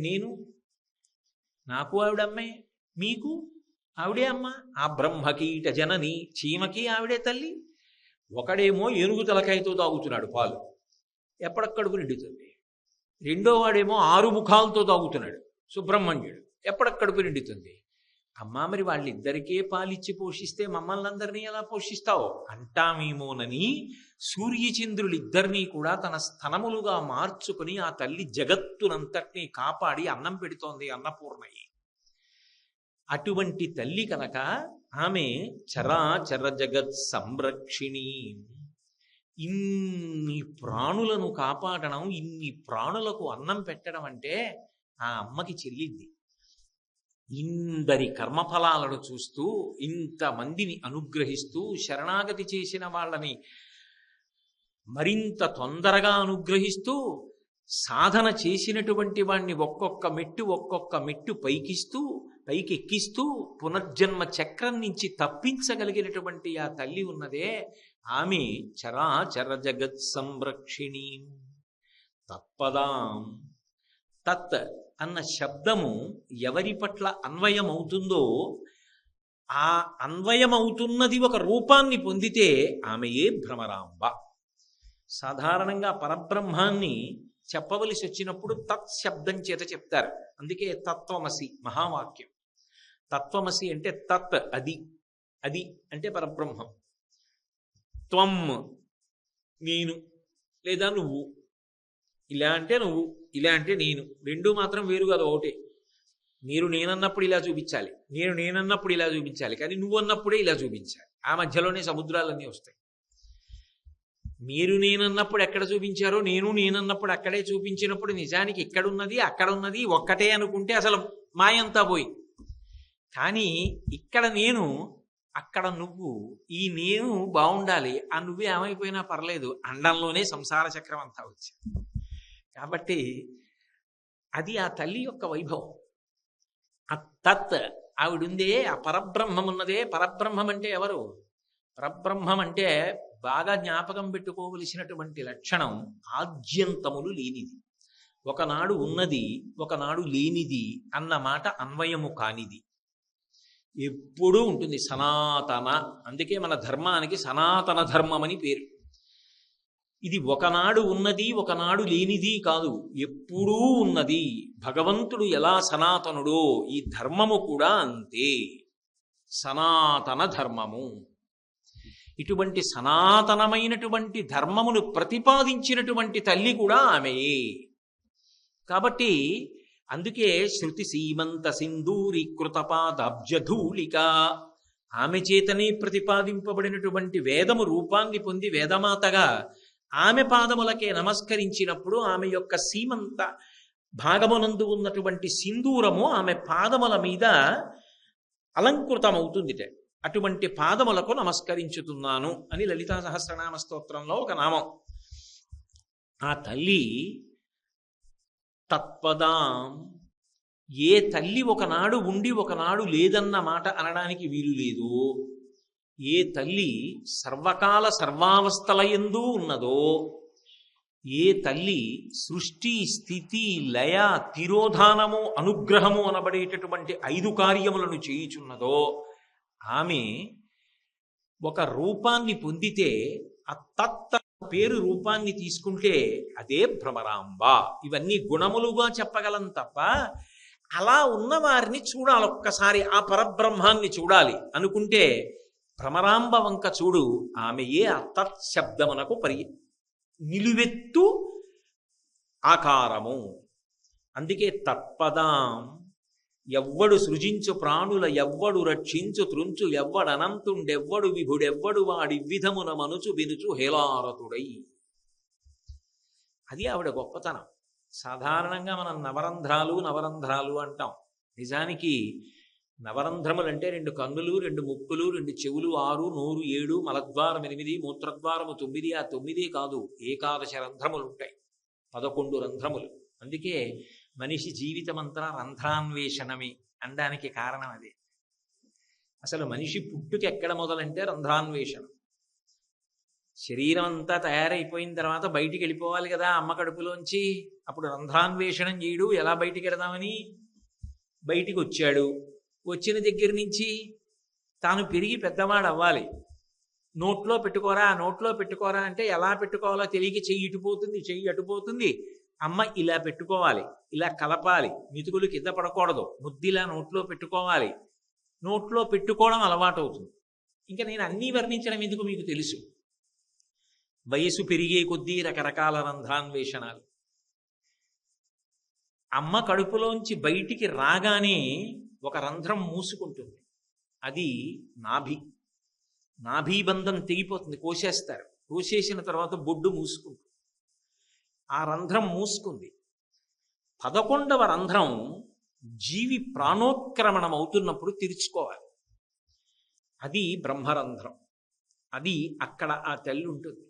నాకు ఆవిడమ్మే, మీకు ఆవిడే అమ్మ. ఆ బ్రహ్మకీట జనని, చీమకి ఆవిడే తల్లి. ఒకడేమో ఏనుగు తలకాయతో తాగుతున్నాడు పాలు, ఎప్పటికడుపు నిండుతుంది. రెండో వాడేమో 6 ముఖాలతో తాగుతున్నాడు సుబ్రహ్మణ్యుడు, ఎప్పటికడుపు నిండుతుంది. అమ్మా మరి వాళ్ళిద్దరికే పాలిచ్చి పోషిస్తే మమ్మల్ని అందరినీ ఎలా పోషిస్తావో అంటామేమోనని సూర్యచంద్రులిద్దరినీ కూడా తన స్తనములుగా మార్చుకుని ఆ తల్లి జగత్తునంతటినీ కాపాడి అన్నం పెడుతోంది అన్నపూర్ణయ్యి. అటువంటి తల్లి కనుక ఆమె చరాచర జగత్ సంరక్షిణి. ఇన్ని ప్రాణులను కాపాడడం, ఇన్ని ప్రాణులకు అన్నం పెట్టడం అంటే ఆ అమ్మకి చెల్లింది. ఇందరి కర్మఫలాలను చూస్తూ, ఇంతమందిని అనుగ్రహిస్తూ, శరణాగతి చేసిన వాళ్ళని మరింత తొందరగా అనుగ్రహిస్తూ, సాధన చేసినటువంటి వాణ్ణి ఒక్కొక్క మెట్టు పైకెక్కిస్తూ పునర్జన్మ చక్రం నుంచి తప్పించగలిగినటువంటి ఆ తల్లి ఉన్నదే, ఆమె చరాచర జగత్ సంరక్షిణి. తత్పదాం. తత్ అన్న శబ్దము ఎవరి పట్ల అన్వయమవుతుందో, ఆ అన్వయమవుతున్నది ఒక రూపాన్ని పొందితే ఆమెయే భ్రమరాంబ. సాధారణంగా పరబ్రహ్మాన్ని చెప్పవలసి వచ్చినప్పుడు తత్ శబ్దం చేత చెప్తారు. అందుకే తత్వమసి మహావాక్యం. తత్వమసి అంటే తత్ అది, అది అంటే పరబ్రహ్మం. త్వం నేను లేదా నువ్వు, ఇలా అంటే నువ్వు, ఇలా అంటే నేను, రెండు మాత్రం వేరు కాదు, ఒకటే. మీరు నేనన్నప్పుడు ఇలా చూపించాలి, నేనన్నప్పుడు ఇలా చూపించాలి, కానీ నువ్వు అన్నప్పుడే ఇలా చూపించాలి. ఆ మధ్యలోనే సముద్రాలన్నీ వస్తాయి. మీరు నేనన్నప్పుడు ఎక్కడ చూపించారో నేనన్నప్పుడు అక్కడే చూపించినప్పుడు నిజానికి ఇక్కడున్నది అక్కడున్నది ఒక్కటే అనుకుంటే అసలు మాయంతా పోయి. కానీ ఇక్కడ నేను, అక్కడ నువ్వు, ఈ నేను బాగుండాలి, ఆ నువ్వే ఏమైపోయినా పర్లేదు, అండంలోనే సంసార చక్రం అంతా వచ్చింది. కాబట్టి అది ఆ తల్లి యొక్క వైభవం. ఆ తత్ ఆవిడుందే, ఆ పరబ్రహ్మం ఉన్నదే. పరబ్రహ్మం అంటే ఎవరు? పరబ్రహ్మం అంటే బాగా జ్ఞాపకం పెట్టుకోవలసినటువంటి లక్షణం ఆద్యంతములు లేనిది. ఒకనాడు ఉన్నది, ఒకనాడు లేనిది అన్న మాట అన్వయము కానిది, ఎప్పుడూ ఉంటుంది, సనాతన. అందుకే మన ధర్మానికి సనాతన ధర్మం అని పేరు. ఇది ఒకనాడు ఉన్నది ఒకనాడు లేనిది కాదు, ఎప్పుడూ ఉన్నది. భగవంతుడు ఎలా సనాతనుడో ఈ ధర్మము కూడా అంతే, సనాతన ధర్మము. ఇటువంటి సనాతనమైనటువంటి ధర్మమును ప్రతిపాదించినటువంటి తల్లి కూడా ఆమెయే. కాబట్టి అందుకే శృతి సీమంత సింధూరి కృతపాదాబ్జధూళిక, ఆమె చేతనే ప్రతిపాదింపబడినటువంటి వేదము రూపాన్ని పొంది వేదమాతగా ఆమె పాదములకే నమస్కరించినప్పుడు ఆమె యొక్క సీమంత భాగమునందు ఉన్నటువంటి సింధూరము ఆమె పాదముల మీద అలంకృతమవుతుందిట. అటువంటి పాదములకు నమస్కరించుతున్నాను అని లలితా సహస్రనామ స్తోత్రంలో ఒక నామం. ఆ తల్లి తత్పదాం. ఏ తల్లి ఒకనాడు ఉండి ఒకనాడు లేదన్న మాట అనడానికి వీలు లేదు, ఏ తల్లి సర్వకాల సర్వావస్థలయందు ఉన్నదో, ఏ తల్లి సృష్టి స్థితి లయ తిరోధానము అనుగ్రహము అనబడేటటువంటి 5 కార్యములను చేయుచున్నదో, ఆమె ఒక రూపాన్ని పొందితే ఆ తత్త పేరు రూపాన్ని తీసుకుంటే అదే భ్రమరాంబ. ఇవన్నీ గుణములుగా చెప్పగలం తప్ప అలా ఉన్న వారిని చూడాలి, ఒక్కసారి ఆ పరబ్రహ్మాన్ని చూడాలి అనుకుంటే భ్రమరాంబ వంక చూడు, ఆమెయే ఆ తత్ శబ్దమునకు నిలువెత్తు ఆకారము. అందుకే తత్పదాం. ఎవ్వడు సృజించు ప్రాణుల ఎవ్వడు రక్షించు త్రుంచు ఎవ్వడనంతుండెవ్వడు విభుడెవ్వడు వాడి విధమున మనుచు వినుచు హేలారతుడై. అది ఆవిడ గొప్పతనం. సాధారణంగా మనం నవరంధ్రాలు అంటాం. నిజానికి నవరంధ్రములు అంటే 2 కన్నులు, 2 ముక్కులు, 2 చెవులు, 6, నోరు 7, మలద్వారం 8, మూత్రద్వారము 9. ఆ 9 కాదు, 11 రంధ్రములు ఉంటాయి, 11 రంధ్రములు. అందుకే మనిషి జీవితమంతా రంధ్రాన్వేషణమే. అనడానికి కారణం అదే. అసలు మనిషి పుట్టుక ఎక్కడ మొదలంటే రంధ్రాన్వేషణ. శరీరం అంతా తయారైపోయిన తర్వాత బయటికి వెళ్ళిపోవాలి కదా అమ్మ కడుపులోంచి. అప్పుడు రంధ్రాన్వేషణం చేయడు, ఎలా బయటికి వెళదామని. బయటికి వచ్చాడు, వచ్చిన దగ్గర నుంచి తాను పెరిగి పెద్దవాడు అవ్వాలి. నోట్లో పెట్టుకోరా అంటే ఎలా పెట్టుకోవాలో తెలియక చెయ్యి ఇటుపోతుంది, చెయ్యి అటుపోతుంది. అమ్మ ఇలా పెట్టుకోవాలి, ఇలా కలపాలి, మితుకులు కింద పడకూడదు, ముద్దిలా నోట్లో పెట్టుకోవాలి. నోట్లో పెట్టుకోవడం అలవాటు అవుతుంది. ఇంకా నేను అన్నీ వర్ణించడం ఎందుకు, మీకు తెలుసు. వయసు పెరిగే కొద్దీ రకరకాల రంధ్రాన్వేషణాలు. అమ్మ కడుపులోంచి బయటికి రాగానే ఒక రంధ్రం మూసుకుంటుంది, అది నాభీబంధం తెగిపోతుంది, కోసేస్తారు. కోసేసిన తర్వాత బొడ్డు మూసుకుంటుంది. ఆ రంధ్రం మూసుకుంది. 11వ రంధ్రం జీవి ప్రాణోత్క్రమణం అవుతున్నప్పుడు తెరుచుకోవాలి. అది బ్రహ్మరంధ్రం. అది అక్కడ ఆ తల్లి ఉంటుంది.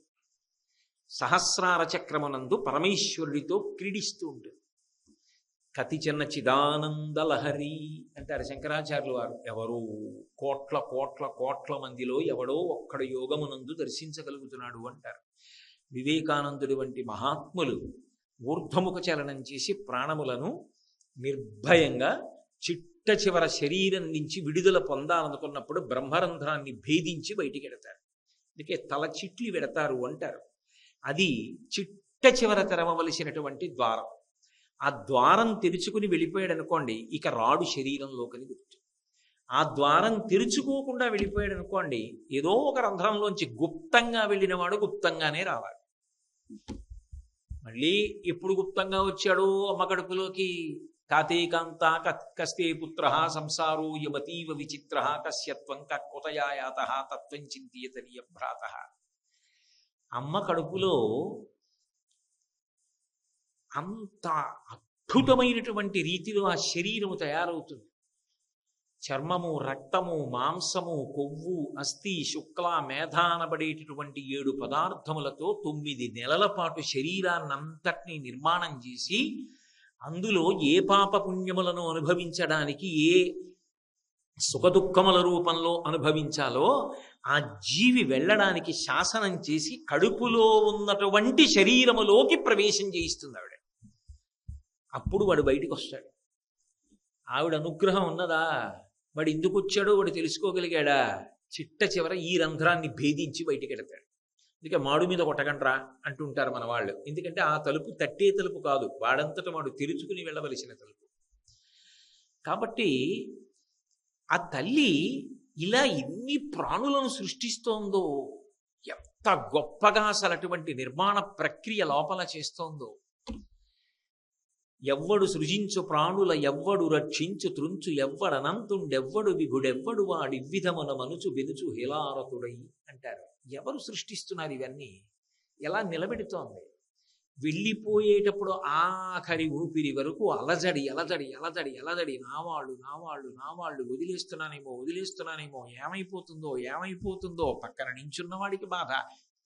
సహస్రార చక్రమునందు పరమేశ్వరుడితో క్రీడిస్తూ ఉంటుంది. కతి చిన్న చిదానంద లహరి అంటారు శంకరాచార్యులు వారు. ఎవరో కోట్ల కోట్ల కోట్ల మందిలో ఎవడో ఒక్కడు యోగమునందు దర్శించగలుగుతున్నాడు అంటారు. వివేకానందుడి వంటి మహాత్ములు ఊర్ధ్వముఖ చలనం చేసి ప్రాణములను నిర్భయంగా చిట్ట చివర శరీరం నుంచి విడుదల పొందాలనుకున్నప్పుడు బ్రహ్మరంధ్రాన్ని భేదించి బయటికి వెడతారు. అందుకే తల చిట్లి వెడతారు అంటారు. అది చిట్ట చివర తెరవవలసినటువంటి ద్వారం. ఆ ద్వారం తెరుచుకుని వెళ్ళిపోయాడు అనుకోండి, ఇక రాడు శరీరంలోకని గుర్తు. ఆ ద్వారం తెరుచుకోకుండా వెళ్ళిపోయాడు అనుకోండి, ఏదో ఒక రంధ్రంలోంచి గుప్తంగా వెళ్ళినవాడు గుప్తంగానే రావాలి. మళ్ళీ ఎప్పుడు గుప్తంగా వచ్చాడు అమ్మ కడుపులోకి? కాతేకాంత కస్తే పుత్ర సంసారో యమతీవ విచిత్ర కస్యత్వం కకుతయాయాత తత్వం చింతయతనీయ భ్రాత. అమ్మ కడుపులో అంత అద్భుతమైనటువంటి రీతిలో ఆ శరీరము తయారవుతుంది. చర్మము, రక్తము, మాంసము, కొవ్వు, అస్థి, శుక్ల, మేధ అనబడేటటువంటి 7 పదార్థములతో 9 నెలల పాటు శరీరాన్నంతటినీ నిర్మాణం చేసి అందులో ఏ పాప పుణ్యములను అనుభవించడానికి, ఏ సుఖదుఖముల రూపంలో అనుభవించాలో ఆ జీవి వెళ్ళడానికి శాసనం చేసి కడుపులో ఉన్నటువంటి శరీరములోకి ప్రవేశం చేయిస్తుంది ఆవిడ. అప్పుడు వాడు బయటికి వస్తాడు. ఆవిడ అనుగ్రహం ఉన్నదా? వాడు ఎందుకు వచ్చాడో వాడు తెలుసుకోగలిగాడా? చిట్ట చివర ఈ రంధ్రాన్ని భేదించి బయటికి వెళతాడు. అందుకే మాడు మీద కొట్టకండ్రా అంటుంటారు మన వాళ్ళు. ఎందుకంటే ఆ తలుపు తట్టే తలుపు కాదు, వాడంతట వాడు తెరుచుకుని వెళ్ళవలసిన తలుపు. కాబట్టి ఆ తల్లి ఇలా ఎన్ని ప్రాణులను సృష్టిస్తోందో, ఎంత గొప్పగా అసలు అటువంటి నిర్మాణ ప్రక్రియ లోపల చేస్తోందో. ఎవ్వడు సృజించు ప్రాణుల ఎవ్వడు రక్షించు త్రుంచు ఎవ్వడనంతుండెవ్వడు విభుడెవ్వడు వాడివ్విధమున మనుచు వెనుచు హేలారతుడై అంటారు. ఎవరు సృష్టిస్తున్నారు ఇవన్నీ? ఎలా నిలబెడుతోంది? వెళ్ళిపోయేటప్పుడు ఆఖరి ఊపిరి వరకు అలజడి అలజడి అలజడి అలజడి. నావాళ్ళు నావాళ్ళు నావాళ్ళు, వదిలేస్తున్నానేమో, ఏమైపోతుందో. పక్కన నించున్న వాడికి బాధ,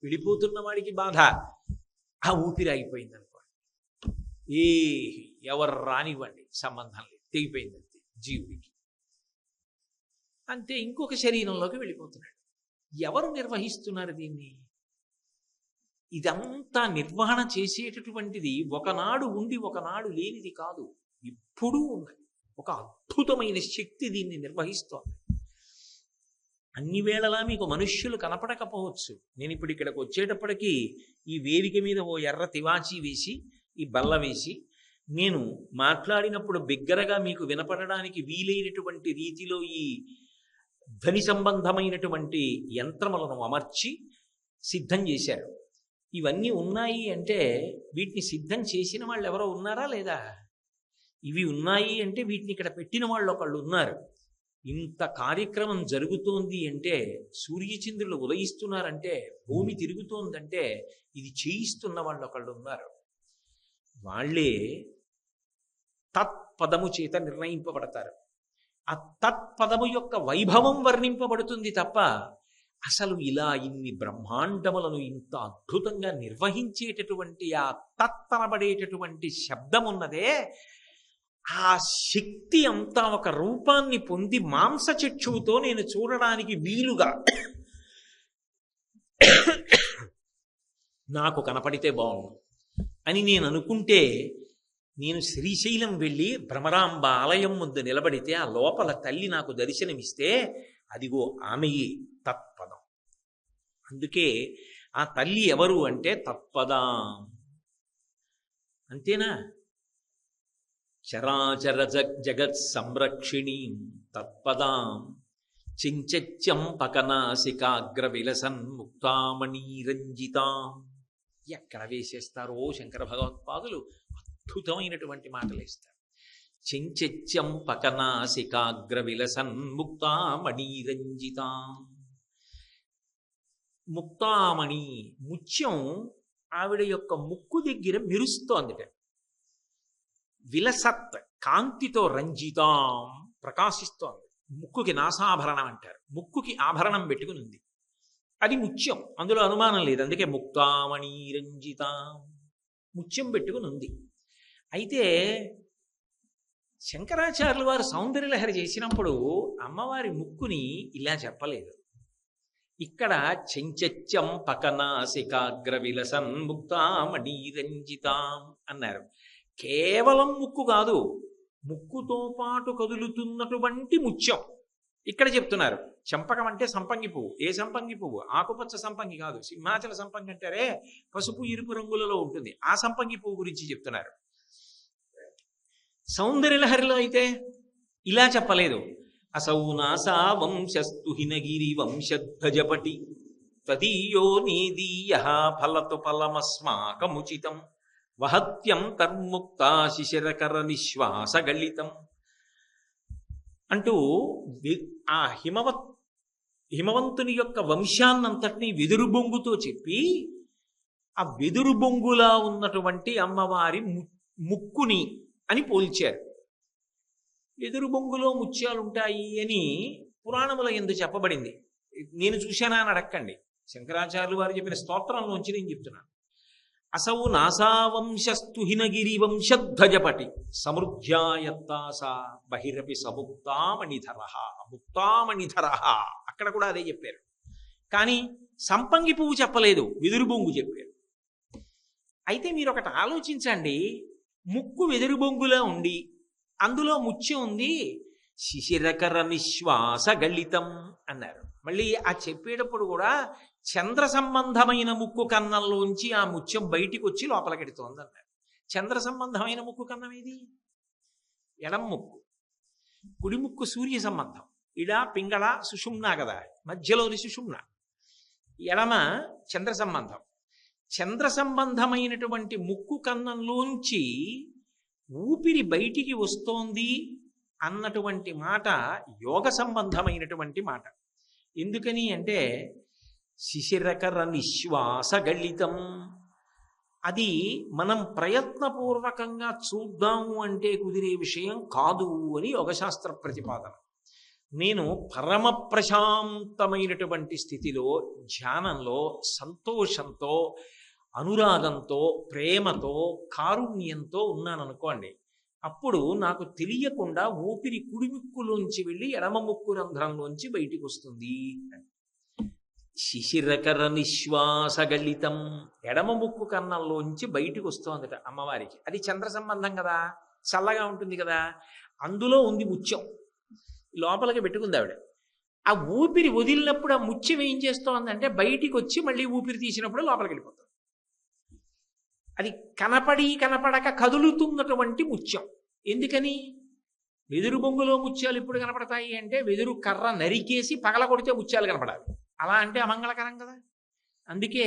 వెళ్ళిపోతున్న వాడికి బాధ. ఆ ఊపిరి ఆగిపోయింది అనుకోండి, ఎవరు రానివ్వండి, సంబంధం లేదు, తెగిపోయింది అంతే జీవుడికి. అంతే, ఇంకొక శరీరంలోకి వెళ్ళిపోతున్నాడు. ఎవరు నిర్వహిస్తున్నారు దీన్ని? ఇదంతా నిర్వహణ చేసేటటువంటిది ఒకనాడు ఉండి ఒకనాడు లేనిది కాదు, ఎప్పుడూ ఉన్నది. ఒక అద్భుతమైన శక్తి దీన్ని నిర్వహిస్తోంది. అన్ని వేళలా మీకు మనుష్యులు కనపడకపోవచ్చు. నేను ఇప్పుడు ఇక్కడికి వచ్చేటప్పటికీ ఈ వేదిక మీద ఓ ఎర్ర తివాచీ వేసి, ఈ బల్ల వేసి, నేను మాట్లాడినప్పుడు బిగ్గరగా మీకు వినపడడానికి వీలైనటువంటి రీతిలో ఈ ధ్వని సంబంధమైనటువంటి యంత్రములను అమర్చి సిద్ధం చేశారు. ఇవన్నీ ఉన్నాయి అంటే వీటిని సిద్ధం చేసిన వాళ్ళు ఎవరో ఉన్నారా లేదా? ఇవి ఉన్నాయి అంటే వీటిని ఇక్కడ పెట్టిన వాళ్ళు ఒకళ్ళు ఉన్నారు. ఇంత కార్యక్రమం జరుగుతోంది అంటే, సూర్యచంద్రులు ఉదయిస్తున్నారంటే, భూమి తిరుగుతోందంటే ఇది చేయిస్తున్న వాళ్ళు ఒకళ్ళు ఉన్నారు. వాళ్ళే తత్పదము చేత నిర్ణయింపబడతారు. ఆ తత్పదము యొక్క వైభవం వర్ణింపబడుతుంది తప్ప అసలు ఇలా ఇన్ని బ్రహ్మాండములను ఇంత అద్భుతంగా నిర్వహించేటటువంటి ఆ తత్తనబడేటటువంటి శబ్దం ఉన్నదే, ఆ శక్తి అంతా ఒక రూపాన్ని పొంది మాంసచక్షువుతో నేను చూడడానికి వీలుగా నాకు కనపడితే బాగుండు అని నేను అనుకుంటే, నేను శ్రీశైలం వెళ్ళి భ్రమరాంబ ఆలయం ముందు నిలబడితే ఆ లోపల తల్లి నాకు దర్శనమిస్తే అదిగో ఆమెయే తత్పదం. అందుకే ఆ తల్లి ఎవరు అంటే తత్పదాం. అంతేనా? చరాచర జగత్ సంరక్షిణీ తత్పదాం చించత్యం పకనాసికాగ్ర విలసన్ ముక్తామణీరంజితాం. ఎక్కడ వేసేస్తారో శంకర భగవత్పాదులు అద్భుతమైనటువంటి మాటలు వేస్తారు. చించత్యం పకనాసికాగ్ర విలసన్ ముక్తామణీరంజితాం. ముక్తామణి ముత్యం ఆవిడ యొక్క ముక్కు దగ్గర మెరుస్తోందిట. విలసత్ కాంతితో రంజితాం ప్రకాశిస్తోంది. ముక్కుకి నాసాభరణం అంటారు. ముక్కుకి ఆభరణం పెట్టుకుని ఉంది. అది ముత్యం, అందులో అనుమానం లేదు. అందుకే ముక్తామణి రంజితాం ముత్యం పెట్టుకుని ఉంది. అయితే శంకరాచార్యులు వారు సౌందర్యలహరి చేసినప్పుడు అమ్మవారి ముక్కుని ఇలా చెప్పలేదు. ఇక్కడ చెంచత్యం పకనాసికాగ్ర విలసన్ ముక్తామణి రంజితాం అన్నారు. కేవలం ముక్కు కాదు, ముక్కుతో పాటు కదులుతున్నటువంటి ముత్యం ఇక్కడ చెప్తున్నారు. చంపకం అంటే సంపంగి పువ్వు. ఏ సంపంగి పువ్వు? ఆకుపచ్చ సంపంగి కాదు, సింహాచల సంపంగి అంటారే, పసుపు ఎరుపు రంగులలో ఉంటుంది. ఆ సంపంగి పువ్వు గురించి చెప్తున్నారు. సౌందర్యలహరిలో అయితే ఇలా చెప్పలేదు. అసౌ నాసా వంశస్తు హినగిరి వంశధ్వజపటి తదీయో నీదీయ ఫలతు ఫలమస్మాకముచితం వహత్యం తర్ముక్తా శిశిరకర నిశ్వాసగళితం అంటూ ఆ హిమవంతుని యొక్క వంశాన్నంతటినీ వెదురు బొంగుతో చెప్పి, ఆ వెదురు బొంగులా ఉన్నటువంటి అమ్మవారి ముక్కుని అని పోల్చారు. వెదురు బొంగులో ముత్యాలుంటాయి అని పురాణముల యందు చెప్పబడింది. నేను చూశానా అని అడక్కండి, శంకరాచార్యులు వారు చెప్పిన స్తోత్రంలోంచి నేను చెప్తున్నాను. అసౌ నాసావంశస్తు హినగిరి వంశధ్వజపటి సమృద్ధ్యాయత్తాసా బహిరపి సముక్తామణిధర. ముక్తామణిధర అక్కడ కూడా అదే చెప్పారు. కానీ సంపంగి పువ్వు చెప్పలేదు, వెదురు బొంగు చెప్పారు. అయితే మీరు ఒకటి ఆలోచించండి, ముక్కు వెదురు బొంగులా ఉండి అందులో ముత్యం ఉంది. శిశిరకర నిశ్వాస గళితం అన్నారు. మళ్ళీ ఆ చెప్పేటప్పుడు కూడా చంద్ర సంబంధమైన ముక్కు కన్నంలోంచి ఆ ముత్యం బయటికి వచ్చి లోపలికెడుతోంది అన్నారు. చంద్ర సంబంధమైన ముక్కు కన్నం ఏది? ఎడం ముక్కు. కుడి ముక్కు సూర్య సంబంధం. ఇడ పింగళ సుషుమ్న కదా, మధ్యలోని సుషుమ్న. ఎడమ చంద్ర సంబంధం. చంద్ర సంబంధమైనటువంటి ముక్కు కన్నంలోంచి ఊపిరి బయటికి వస్తోంది అన్నటువంటి మాట యోగ సంబంధమైనటువంటి మాట. ఎందుకని అంటే శిశిరకర నిశ్వాస గళితం. అది మనం ప్రయత్నపూర్వకంగా చూద్దాము అంటే కుదిరే విషయం కాదు అని యోగశాస్త్ర ప్రతిపాదన. నేను పరమ ప్రశాంతమైనటువంటి స్థితిలో, ధ్యానంలో, సంతోషంతో, అనురాగంతో, ప్రేమతో, కారుణ్యంతో ఉన్నాననుకోండి, అప్పుడు నాకు తెలియకుండా ఊపిరి కుడి ముక్కులోంచి వెళ్ళి ఎడమ ముక్కు రంధ్రంలోంచి బయటికి వస్తుంది. శిశిరకర నిశ్వాస గళితం. ఎడమ ముక్కు కన్నంలోంచి బయటికి వస్తోందట అమ్మవారికి. అది చంద్ర సంబంధం కదా, చల్లగా ఉంటుంది కదా, అందులో ఉంది ముత్యం. లోపలికి పెట్టుకుంది ఆవిడ. ఆ ఊపిరి వదిలినప్పుడు ఆ ముత్యం ఏం చేస్తోందంటే బయటికి వచ్చి మళ్ళీ ఊపిరి తీసినప్పుడు లోపలికి వెళ్ళిపోతుంది. అది కనపడక కదులుతున్నటువంటి ముత్యం. ఎందుకని? వెదురు బొంగులో ముత్యాలు ఎప్పుడు కనపడతాయి అంటే వెదురు కర్ర నరికేసి పగల కొడితే ముత్యాలు కనపడాలి. అలా అంటే అమంగళకరం కదా. అందుకే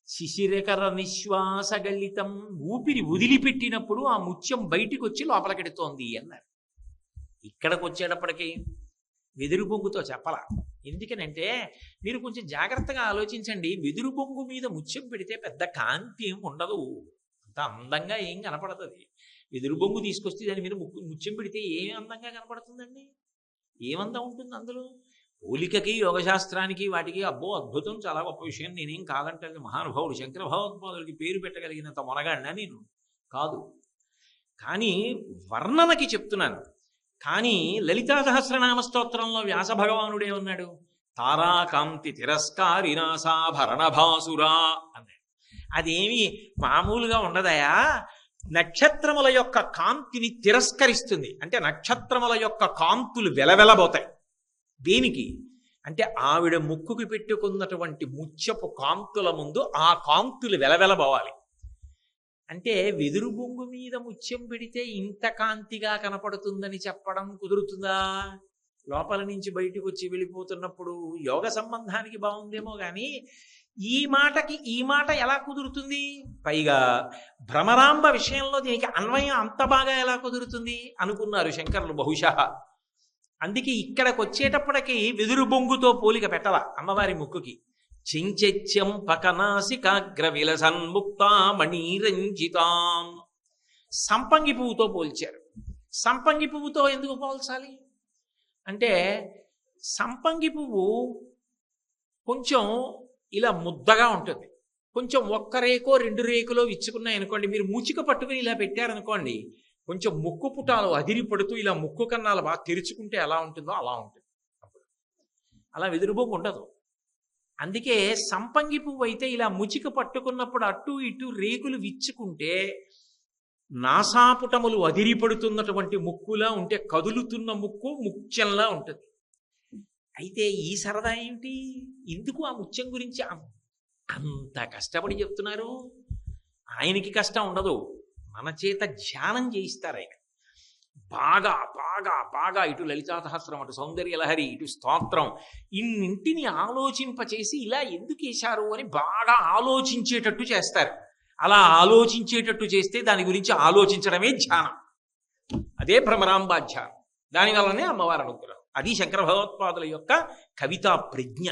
శిశిరకర నిశ్వాస గళితం. ఊపిరి వదిలిపెట్టినప్పుడు ఆ ముత్యం బయటికి వచ్చి లోపలికెడుతోంది అన్నారు. ఇక్కడికి వచ్చేటప్పటికి వెదురు బొంగుతో చెప్పలా. ఎందుకనంటే మీరు కొంచెం జాగ్రత్తగా ఆలోచించండి. వెదురు బొంగు మీద ముత్యం పెడితే పెద్ద కాంతి ఏం ఉండదు, అంత అందంగా ఏం కనపడదు. అది వెదురు బొంగు తీసుకొస్తే దాని మీద ముత్యం పెడితే ఏం అందంగా కనపడుతుందండి? ఏమందం ఉంటుంది అందులో? పోలికకి యోగశాస్త్రానికి వాటికి అబ్బో అద్భుతం, చాలా గొప్ప విషయం, నేనేం కాదంటే మహానుభావుడు శంకర భగవత్పాదులకి పేరు పెట్టగలిగినంత మొనగాడినా నేను కాదు. కానీ వర్ణనకి చెప్తున్నాను. కానీ లలితా సహస్రనామ స్తోత్రంలో వ్యాస భగవానుడే ఉన్నాడు, తారాకాంతి తిరస్కారినాసాభరణ భాసురా అన్నాడు. అదేమి మామూలుగా ఉండదయా, నక్షత్రముల యొక్క కాంతిని తిరస్కరిస్తుంది. అంటే నక్షత్రముల యొక్క కాంతులు వెలవెలబోతాయి. దేనికి అంటే ఆవిడ ముక్కుకి పెట్టుకున్నటువంటి ముత్యపు కాంతుల ముందు ఆ కాంతులు వెలవెలబోవాలి. అంటే వెదురు బొంగు మీద ముత్యం పెడితే ఇంత కాంతిగా కనపడుతుందని చెప్పడం కుదురుతుందా? లోపల నుంచి బయటకు వచ్చి వెళ్ళిపోతున్నప్పుడు యోగ సంబంధానికి బాగుందేమో కానీ ఈ మాటకి ఈ మాట ఎలా కుదురుతుంది? పైగా భ్రమరాంబ విషయంలో దీనికి అన్వయం అంత బాగా ఎలా కుదురుతుంది అనుకున్నారు శంకరులు బహుశా. అందుకే ఇక్కడికి వచ్చేటప్పటికి వెదురు బొంగుతో పోలిక పెట్టాల అమ్మవారి ముక్కుకి. చించెత్యం పకనాసికాగ్ర విలసన్ముక్తామణిరంజితాం, సంపంగి పువ్వుతో పోల్చారు. సంపంగి పువ్వుతో ఎందుకు పోల్చాలి అంటే, సంపంగి పువ్వు కొంచెం ఇలా ముద్దగా ఉంటుంది. కొంచెం ఒక్క రేకో రెండు రేకులో విచ్చుకున్నాయి అనుకోండి, మీరు ముచ్చిక పట్టుకుని ఇలా పెట్టారనుకోండి, కొంచెం ముక్కు పుటాలు అదిరి పడుతూ ఇలా ముక్కు కన్నాలు బాగా తెరుచుకుంటే ఎలా ఉంటుందో అలా ఉంటుంది. అలా వెదురుబొంగు ఉండదు. అందుకే సంపంగి పువ్వు అయితే ఇలా ముచిక పట్టుకున్నప్పుడు అటు ఇటు రేకులు విచ్చుకుంటే నాసాపుటములు అదిరిపడుతున్నటువంటి ముక్కులా ఉంటే, కదులుతున్న ముక్కు ముత్యంలా ఉంటుంది. అయితే ఈ సరదా ఏమిటి? ఎందుకు ఆ ముత్యం గురించి అంత కష్టపడి చెప్తున్నారు? ఆయనకి కష్టం ఉండదు, మన చేత ధ్యానం చేయిస్తారు ఆయన. బాగా బాగా బాగా ఇటు లలితా సహస్రం, అటు సౌందర్య లహరి, ఇటు స్తోత్రం, ఇన్నింటిని ఆలోచింపచేసి ఇలా ఎందుకు వేశారు అని బాగా ఆలోచించేటట్టు చేస్తారు. అలా ఆలోచించేటట్టు చేస్తే దాని గురించి ఆలోచించడమే ధ్యానం. అదే భ్రమరాంబ ధ్యానం. దానివల్లనే అమ్మవారి అనుగ్రహం. అది శంకర భగవత్పాదుల యొక్క కవితా ప్రజ్ఞ.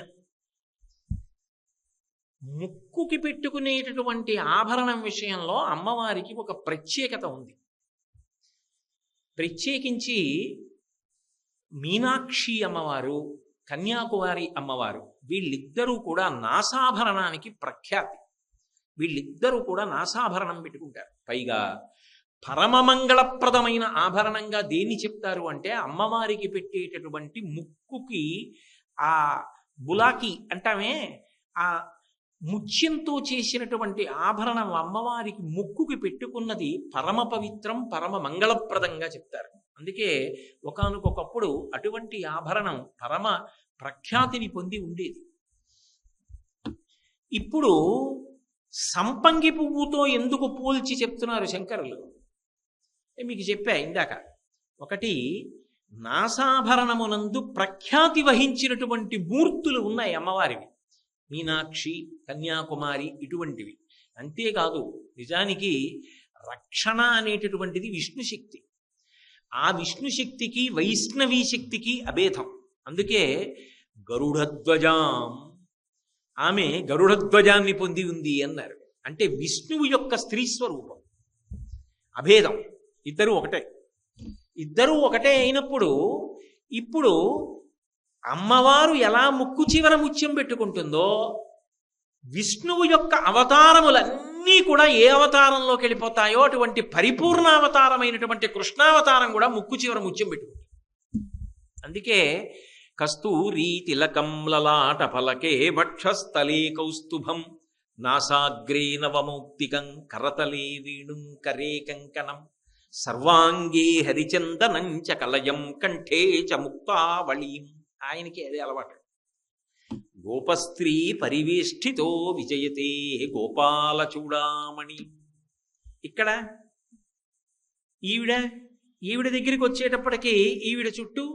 ముక్కుకి పెట్టుకునేటటువంటి ఆభరణం విషయంలో అమ్మవారికి ఒక ప్రత్యేకత ఉంది. ప్రత్యేకించి మీనాక్షి అమ్మవారు, కన్యాకుమారి అమ్మవారు, వీళ్ళిద్దరూ కూడా నాసాభరణానికి ప్రఖ్యాతి. వీళ్ళిద్దరూ కూడా నాసాభరణం పెట్టుకుంటారు. పైగా పరమమంగళప్రదమైన ఆభరణంగా దేన్ని చెప్తారు అంటే, అమ్మవారికి పెట్టేటటువంటి ముక్కుకి ఆ బులాకి అంటామే, ఆ ముత్యంతో చేసినటువంటి ఆభరణం అమ్మవారికి ముక్కుకి పెట్టుకున్నది పరమ పవిత్రం, పరమ మంగళప్రదంగా చెప్తారు. అందుకే ఒకానొకప్పుడు అటువంటి ఆభరణం పరమ ప్రఖ్యాతిని పొంది ఉండేది. ఇప్పుడు సంపంగి పువ్వుతో ఎందుకు పోల్చి చెప్తున్నారు శంకరులు? మీకు చెప్పా ఇందాక. ఒకటి, నాసాభరణమునందు ప్రఖ్యాతి వహించినటువంటి మూర్తులు ఉన్నాయి అమ్మవారివి, మీనాక్షి, కన్యాకుమారి, ఇటువంటివి. అంతేకాదు, నిజానికి రక్షణ అనేటటువంటిది విష్ణుశక్తి. ఆ విష్ణుశక్తికి వైష్ణవీ శక్తికి అభేదం. అందుకే గరుడధ్వజాం, ఆమె గరుడధ్వజాన్ని పొంది ఉంది అన్నారు. అంటే విష్ణువు యొక్క స్త్రీ స్వరూపం. అభేదం, ఇద్దరు ఒకటే. ఇద్దరూ ఒకటే అయినప్పుడు ఇప్పుడు అమ్మవారు ఎలా ముక్కు చివర ముత్యం పెట్టుకుంటుందో, విష్ణువు యొక్క అవతారములన్నీ కూడా ఏ అవతారంలోకి వెళ్ళిపోతాయో అటువంటి పరిపూర్ణావతారమైనటువంటి కృష్ణావతారం కూడా ముక్కు చివర ముత్యం పెట్టుకుంటుంది. అందుకే కస్తూరీ తిలకం లలాట ఫలకే వక్షస్థలే కౌస్తుభం నాసాగ్రే నవమౌక్తికం కరతలే వేణుం కరే కంకణం సర్వాంగే హరిచందనం చ కలయం కంఠే చ ముక్తావళీం. ఆయనకి అదే అలవాటు. గోపస్త్రీ పరివేష్టితో విజయతే గోపాల చూడామణి. ఇక్కడ ఈవిడ దగ్గరికి వచ్చేటప్పటికీ ఈవిడ చుట్టూ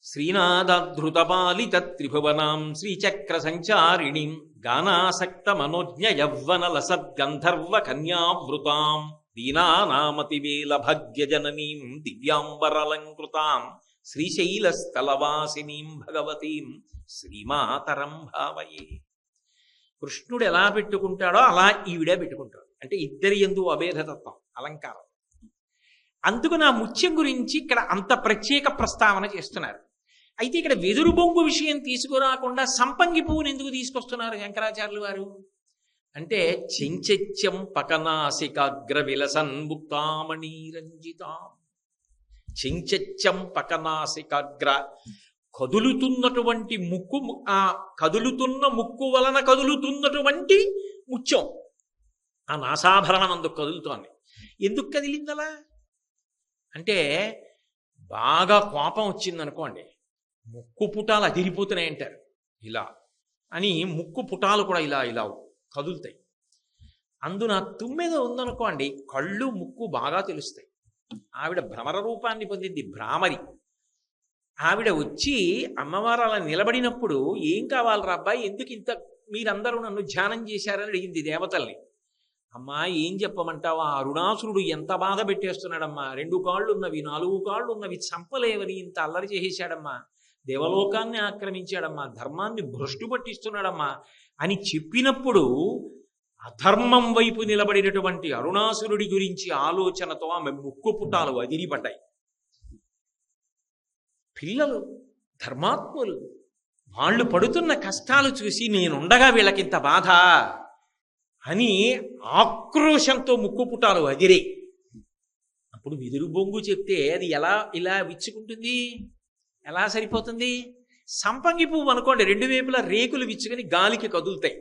శ్రీనాథధృతపాలిత త్రిభువనాం శ్రీచక్ర సంచారిణీం గానాసక్త మనోజ్ఞ యవ్వన లసద్గంధర్వ కన్యావృతాం దీనానామతివేల భాగ్యజననీం దివ్యాంబరలంకృతాం శ్రీశైలస్థలవాసినీం భగవతీం శ్రీమాతరం భావయే. కృష్ణుడు ఎలా పెట్టుకుంటాడో అలా ఈవిడే పెట్టుకుంటాడు. అంటే ఇద్దరి యందు అభేదతత్వం, అలంకారం. అందుకు నా ముత్యం గురించి ఇక్కడ అంత ప్రత్యేక ప్రస్తావన చేస్తున్నారు. అయితే ఇక్కడ వెదురు బొంగు విషయం తీసుకురాకుండా సంపంగి పువ్వుని ఎందుకు తీసుకొస్తున్నారు శంకరాచార్యులు వారు అంటే చెంచెత్యం పకనాసికాగ్ర విలసన్ ముక్తామణీరంజితాం. చెంచెత్యం పకనాసికాగ్ర, కదులుతున్నటువంటి ముక్కు, ఆ కదులుతున్న ముక్కు వలన కదులుతున్నటువంటి ముత్యం ఆ నాసాభరణం అందుకు కదులుతోంది. ఎందుకు కదిలిందలా అంటే, బాగా కోపం వచ్చిందనుకోండి, ముక్కు పుటాలు అదిరిపోతున్నాయి అంటారు. ఇలా అని ముక్కు పుటాలు కూడా ఇలా ఇలా కదులుతాయి. అందున తుమ్మెద ఉందనుకోండి, కళ్ళు ముక్కు బాగా తెలుస్తాయి. ఆవిడ భ్రమర రూపాన్ని పొందింది, భ్రామరి. ఆవిడ వచ్చి అమ్మవారు అలా నిలబడినప్పుడు, ఏం కావాలరా అబ్బాయి, ఎందుకు ఇంత మీరందరూ నన్ను ధ్యానం చేశారని అడిగింది దేవతల్ని. అమ్మా ఏం చెప్పమంటావు, ఆ అరుణాసురుడు ఎంత బాధ పెట్టేస్తున్నాడమ్మా, 2 కాళ్ళు ఉన్నవి 4 కాళ్ళు ఉన్నవి చంపలేవని ఇంత అల్లరి చేసేశాడమ్మా, దేవలోకాన్ని ఆక్రమించాడమ్మా, ధర్మాన్ని భ్రష్టు పట్టిస్తున్నాడమ్మా అని చెప్పినప్పుడు, అధర్మం వైపు నిలబడినటువంటి అరుణాసురుడి గురించి ఆలోచనతో ఆమె ముక్కు పుటాలు అదిరిపడ్డాయి. పిల్లలు ధర్మాత్ములు, వాళ్ళు పడుతున్న కష్టాలు చూసి నేనుండగా వీళ్ళకింత బాధ అని ఆక్రోశంతో ముక్కు పుటాలు అదిరే. అప్పుడు విదురు బొంగు చెప్తే అది ఎలా ఇలా విచ్చుకుంటుంది, ఎలా సరిపోతుంది? సంపంగి పువ్వు అనుకోండి, 2 వైపులా రేకులు విచ్చుకొని గాలికి కదులుతాయి.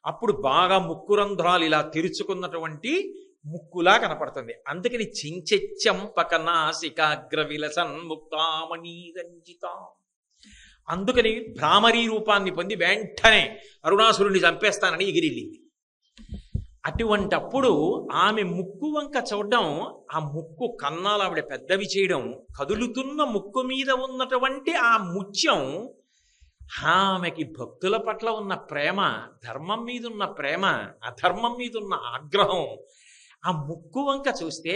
అప్పుడు బాగా ముక్కు రంధ్రాలు ఇలా తెరుచుకున్నటువంటి ముక్కులా కనపడుతుంది. అందుకని చించెచ్చం పకనాసికాగ్ర విలసన్ ముక్తామణీరంజితాం. అందుకని భ్రామరీ రూపాన్ని పొంది వెంటనే అరుణాసురుణ్ణి చంపేస్తానని ఎగిరిల్లింది. అటువంటప్పుడు ఆమె ముక్కు వంక చూడడం, ఆ ముక్కు కన్నాలు ఆవిడ పెద్దవి చేయడం, కదులుతున్న ముక్కు మీద ఉన్నటువంటి ఆ ముత్యం, ఆమెకి భక్తుల పట్ల ఉన్న ప్రేమ, ధర్మం మీద ఉన్న ప్రేమ, అధర్మం మీద ఉన్న ఆగ్రహం, ఆ ముక్కు వంక చూస్తే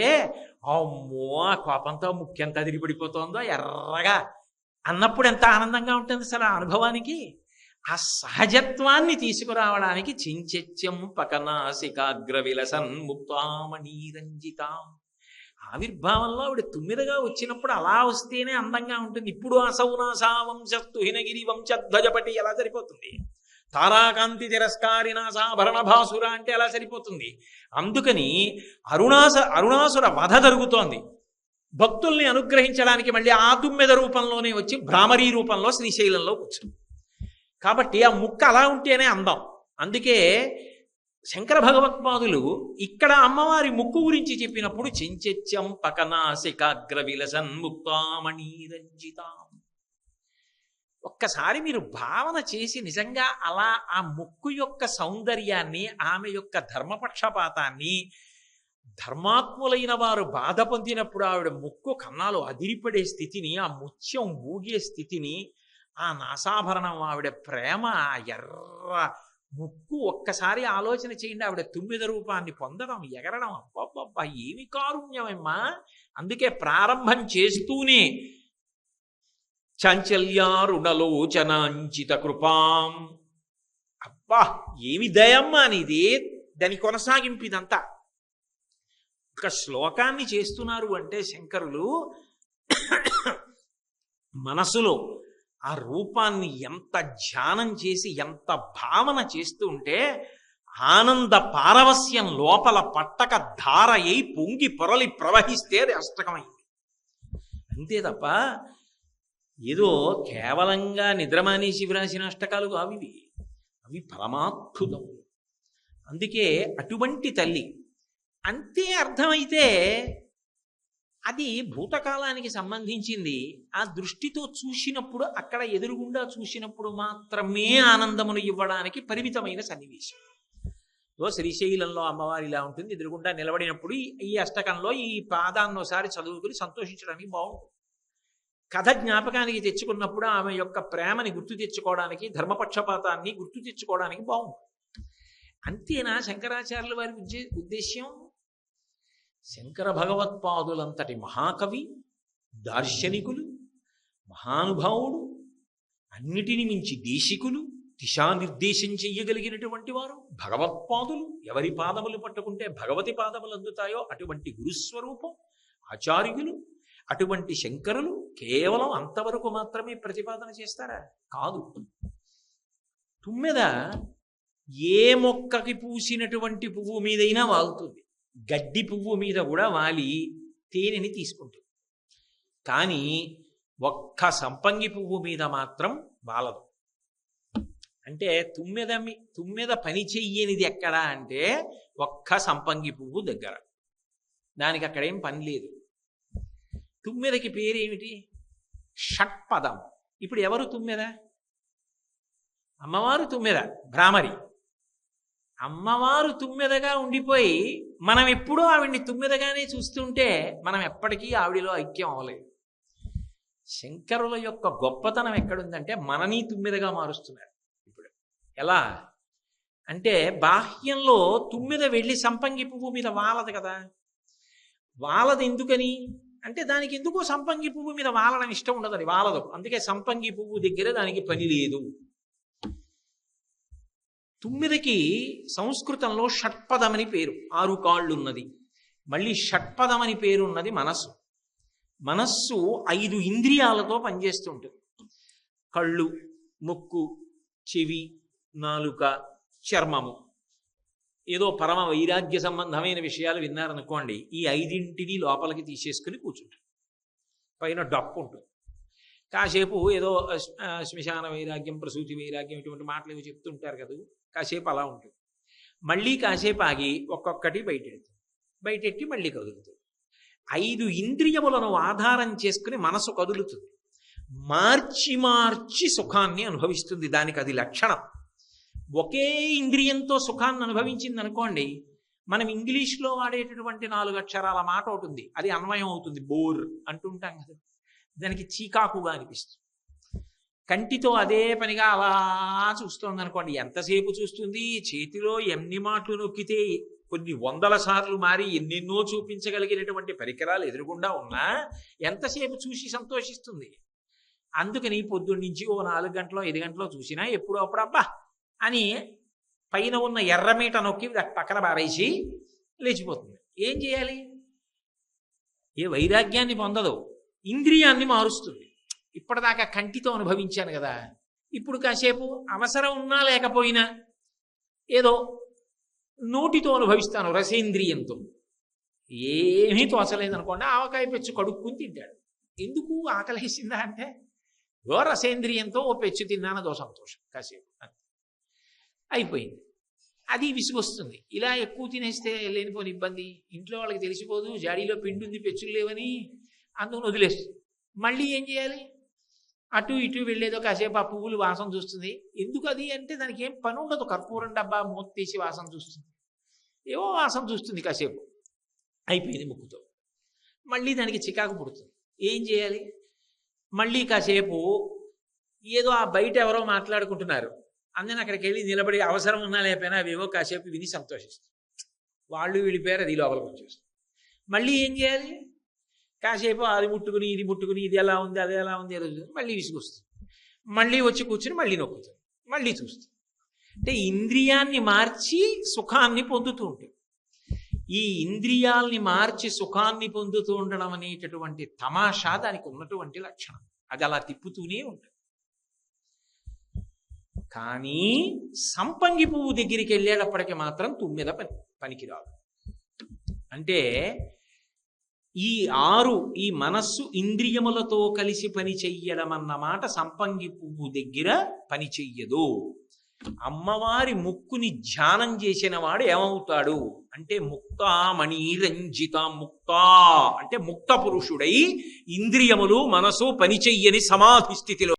అమ్మో ఆ కోపంతో ముక్కు ఎంత అదిరిపడిపోతుందో ఎర్రగా అన్నప్పుడు ఎంత ఆనందంగా ఉంటుంది అసలు ఆ అనుభవానికి. ఆ సహజత్వాన్ని తీసుకురావడానికి చించెత్యం పకనాసికాగ్ర విలసన్ ముక్తామణీరంజితాం. ఆవిర్భావంలో ఆవిడ 9గా వచ్చినప్పుడు అలా వస్తేనే అందంగా ఉంటుంది. ఇప్పుడు అసౌనాసా వంశస్తు హినగిరి వంశధ్వజపటి ఎలా సరిపోతుంది? తారాకాంతి తిరస్కారి నాసాభరణ భాసుర అంటే ఎలా సరిపోతుంది? అందుకని అరుణాసుర వధ జరుగుతోంది. భక్తుల్ని అనుగ్రహించడానికి మళ్ళీ ఆ 9 రూపంలోనే వచ్చి భ్రామరీ రూపంలో శ్రీశైలంలో కూర్చుంది. కాబట్టి ఆ ముక్క అలా ఉంటేనే అందం. అందుకే శంకర భగవత్పాదులు ఇక్కడ అమ్మవారి ముక్కు గురించి చెప్పినప్పుడు చించెత్యం పకనాసికాగ్ర విలసన్ ముక్తామణీరంజితాం. ఒక్కసారి మీరు భావన చేసి నిజంగా అలా ఆ ముక్కు యొక్క సౌందర్యాన్ని, ఆమె యొక్క ధర్మపక్షపాతాన్ని, ధర్మాత్ములైన వారు బాధ పొందినప్పుడు ఆవిడ ముక్కు కన్నాలు అదిరిపడే స్థితిని, ఆ ముత్యం ఊగే స్థితిని, ఆ నాసాభరణం, ఆవిడ ప్రేమ, ఆ ఎర్ర ముక్కు ఒక్కసారి ఆలోచన చేయండి. ఆవిడ 9 రూపాన్ని పొందడం, ఎగరడం, అబ్బబ్బబ్బా ఏమి కారుణ్యమమ్మా. అందుకే ప్రారంభం చేస్తూనే చాంచల్యారుణలోచనాంచిత కృపాం, అబ్బా ఏమి దయమ్మా నీది, దాని కొనసాగింపు ఇదంతా. ఒక శ్లోకాన్ని చేస్తున్నారు అంటే శంకరులు మనసులో ఆ రూపాన్ని ఎంత ధ్యానం చేసి, ఎంత భావన చేస్తూ ఉంటే ఆనంద పారవస్యం లోపల పట్టక ధార అయి పొంగి పొరలి ప్రవహిస్తే అది అష్టకమైంది. అంతే తప్ప ఏదో కేవలంగా నిద్రమానేసి వ్రాసిన అష్టకాలు కావివి, అవి పరమాద్భుతం. అందుకే అటువంటి తల్లి అంతే అర్థమైతే అది భూతకాలానికి సంబంధించింది. ఆ దృష్టితో చూసినప్పుడు, అక్కడ ఎదురుగుండా చూసినప్పుడు మాత్రమే ఆనందమును ఇవ్వడానికి పరిమితమైన సన్నివేశం. శ్రీశైలంలో అమ్మవారి ఇలా ఉంటుంది, ఎదురుగుండా నిలబడినప్పుడు ఈ అష్టకంలో ఈ పాదాన్నోసారి చదువుకుని సంతోషించడానికి బాగుంటుంది. కథ జ్ఞాపకానికి తెచ్చుకున్నప్పుడు ఆమె యొక్క ప్రేమని గుర్తు తెచ్చుకోవడానికి, ధర్మపక్షపాతాన్ని గుర్తు తెచ్చుకోవడానికి బాగుంటుంది. అంతేనా శంకరాచార్యుల వారి ఉద్దేశ్యం? శంకర భగవత్పాదులంతటి మహాకవి, దార్శనికులు, మహానుభావుడు, అన్నిటిని మించి దేశికులు, దిశానిర్దేశం చెయ్యగలిగినటువంటి వారు భగవత్పాదులు. ఎవరి పాదములు పట్టుకుంటే భగవతి పాదములు అందుతాయో అటువంటి గురుస్వరూపం ఆచార్యులు. అటువంటి శంకరులు కేవలం అంతవరకు మాత్రమే ప్రతిపాదన చేస్తారా? కాదు. 9 ఏ మొక్కకి పూసినటువంటి పువ్వు మీదైనా వాలుతుంది, గడ్డి పువ్వు మీద కూడా వాలి తేనెని తీసుకుంటుంది. కానీ ఒక్క సంపంగి పువ్వు మీద మాత్రం వాలదు. అంటే తుమ్మెద పని చెయ్యనిది ఎక్కడా అంటే ఒక్క సంపంగి పువ్వు దగ్గర. దానికి అక్కడేం పని లేదు. తుమ్మెదకి పేరేమిటి? షట్పదం. ఇప్పుడు ఎవరు తుమ్మెద? అమ్మవారు తుమ్మెద, భ్రామరి. అమ్మవారు తుమ్మెదగా ఉండిపోయి మనం ఎప్పుడూ ఆవిడ్ని తుమ్మెదగానే చూస్తుంటే మనం ఎప్పటికీ ఆవిడిలో ఐక్యం అవ్వలేదు. శంకరుల యొక్క గొప్పతనం ఎక్కడుందంటే మనని తుమ్మెదగా మారుస్తున్నారు. ఇప్పుడు ఎలా అంటే బాహ్యంలో తుమ్మెద వెళ్ళి సంపంగి పువ్వు మీద వాలదు కదా. వాలదు ఎందుకని అంటే దానికి ఎందుకో సంపంగి పువ్వు మీద వాలడం ఇష్టం ఉండదు, అది వాలదు. అందుకే సంపంగి పువ్వు దగ్గర దానికి పని లేదు. తుమ్మెదకి సంస్కృతంలో షట్పదమని పేరు, 6 కాళ్ళు ఉన్నది. మళ్ళీ షట్పదమని పేరు ఉన్నది మనస్సు. మనస్సు 5 ఇంద్రియాలతో పనిచేస్తుంటుంది. కళ్ళు, ముక్కు, చెవి, నాలుక, చర్మము. ఏదో పరమ వైరాగ్య సంబంధమైన విషయాలు విన్నారనుకోండి, ఈ 5ంటిని లోపలికి తీసేసుకుని కూర్చుంటారు. పైన డప్పు ఉంటుంది. కాసేపు ఏదో శ్మశాన వైరాగ్యం, ప్రసూతి వైరాగ్యం ఇటువంటి మాటలు ఏవి చెప్తుంటారు కదా, కాసేపు అలా ఉంటుంది. మళ్ళీ కాసేపు ఆగి ఒక్కొక్కటి బయటెట్టి మళ్ళీ కదులుతుంది. 5 ఇంద్రియములను ఆధారం చేసుకుని మనసు కదులుతుంది. మార్చి మార్చి సుఖాన్ని అనుభవిస్తుంది. దానికి అది లక్షణం. ఒకే ఇంద్రియంతో సుఖాన్ని అనుభవించింది అనుకోండి, మనం ఇంగ్లీష్లో వాడేటటువంటి 4 అక్షరాల మాట ఉంటుంది, అది అన్వయం అవుతుంది. బోర్ అంటుంటాం కదా, దానికి చీకాకుగా అనిపిస్తుంది. కంటితో అదే పనిగా అలా చూస్తుంది అనుకోండి, ఎంతసేపు చూస్తుంది? చేతిలో ఎన్ని మాటలు నొక్కితే కొన్ని 100 సార్లు మారి ఎన్నెన్నో చూపించగలిగినటువంటి పరికరాలు ఎదురుగుండా ఉన్నా ఎంతసేపు చూసి సంతోషిస్తుంది. అందుకని పొద్దున్నుంచి ఓ 4 గంటలో 5 గంటలో చూసినా ఎప్పుడో అప్పుడు అబ్బా అని పైన ఉన్న ఎర్రమీట నొక్కి పక్కన బారేసి లేచిపోతుంది. ఏం చేయాలి? ఏ వైరాగ్యాన్ని పొందదు, ఇంద్రియాన్ని మారుస్తుంది. ఇప్పటిదాకా కంటితో అనుభవించాను కదా, ఇప్పుడు కాసేపు అవసరం ఉన్నా లేకపోయినా ఏదో నోటితో అనుభవిస్తాను, రసేంద్రియంతో. ఏమీ తోచలేదనుకోండి, ఆవకాయ పెచ్చు కడుక్కుని తింటాడు. ఎందుకు ఆకలేసిందా అంటే ఓ రసేంద్రియంతో ఓ పెచ్చు తిన్నానదో సంతోషం, కాసేపు అయిపోయింది. అది విసుగొస్తుంది. ఇలా ఎక్కువ తినేస్తే లేనిపోని ఇబ్బంది, ఇంట్లో వాళ్ళకి తెలిసిపోదు, జాడీలో పిండి ఉంది పెచ్చులు లేవని, అందుకని వదిలేస్తుంది. మళ్ళీ ఏం చేయాలి? అటు ఇటు వెళ్ళేదో కాసేపు ఆ పువ్వులు వాసన చూస్తుంది. ఎందుకు అది అంటే దానికి ఏం పని ఉండదు, కర్పూరం డబ్బా మూత తీసి వాసన చూస్తుంది, ఏవో వాసన చూస్తుంది కాసేపు, అయిపోయింది ముక్కుతో. మళ్ళీ దానికి చికాకు పుడుతుంది. ఏం చేయాలి? మళ్ళీ కాసేపు ఏదో ఆ బయట ఎవరో మాట్లాడుకుంటున్నారు, అందుకని అక్కడికి వెళ్ళి నిలబడి అవసరం ఉన్నా లేకపోయినా అవేవో కాసేపు విని సంతోషిస్తుంది. వాళ్ళు వెళ్ళిపోయారు, అది లోపలికి వచ్చేస్తుంది. మళ్ళీ ఏం చేయాలి? కాసేపు అది ముట్టుకుని ఇది ముట్టుకుని ఇది ఎలా ఉంది అది ఎలా ఉంది ఏదో మళ్ళీ విసుగొస్తుంది. మళ్ళీ వచ్చి కూర్చుని మళ్ళీ నొక్కుతుంది, మళ్ళీ చూస్తుంది. అంటే ఇంద్రియాన్ని మార్చి సుఖాన్ని పొందుతూ ఉంటుంది. ఈ ఇంద్రియాల్ని మార్చి సుఖాన్ని పొందుతూ ఉండడం అనేటటువంటి తమాషా దానికి ఉన్నటువంటి లక్షణం. అది అలా తిప్పుతూనే ఉంటుంది. కానీ సంపంగి పువ్వు దగ్గరికి వెళ్ళేటప్పటికి మాత్రం తుమ్మెద పనికిరాదు. అంటే ఈ మనస్సు ఇంద్రియములతో కలిసి పని చెయ్యడం అన్నమాట సంపంగి పువ్వు దగ్గర పని చెయ్యదు. అమ్మవారి ముక్కుని ధ్యానం చేసిన వాడు ఏమవుతాడు అంటే ముక్తామణి రంజిత, ముక్తా అంటే ముక్త పురుషుడై ఇంద్రియములు మనసు పని చెయ్యని సమాధి స్థితిలో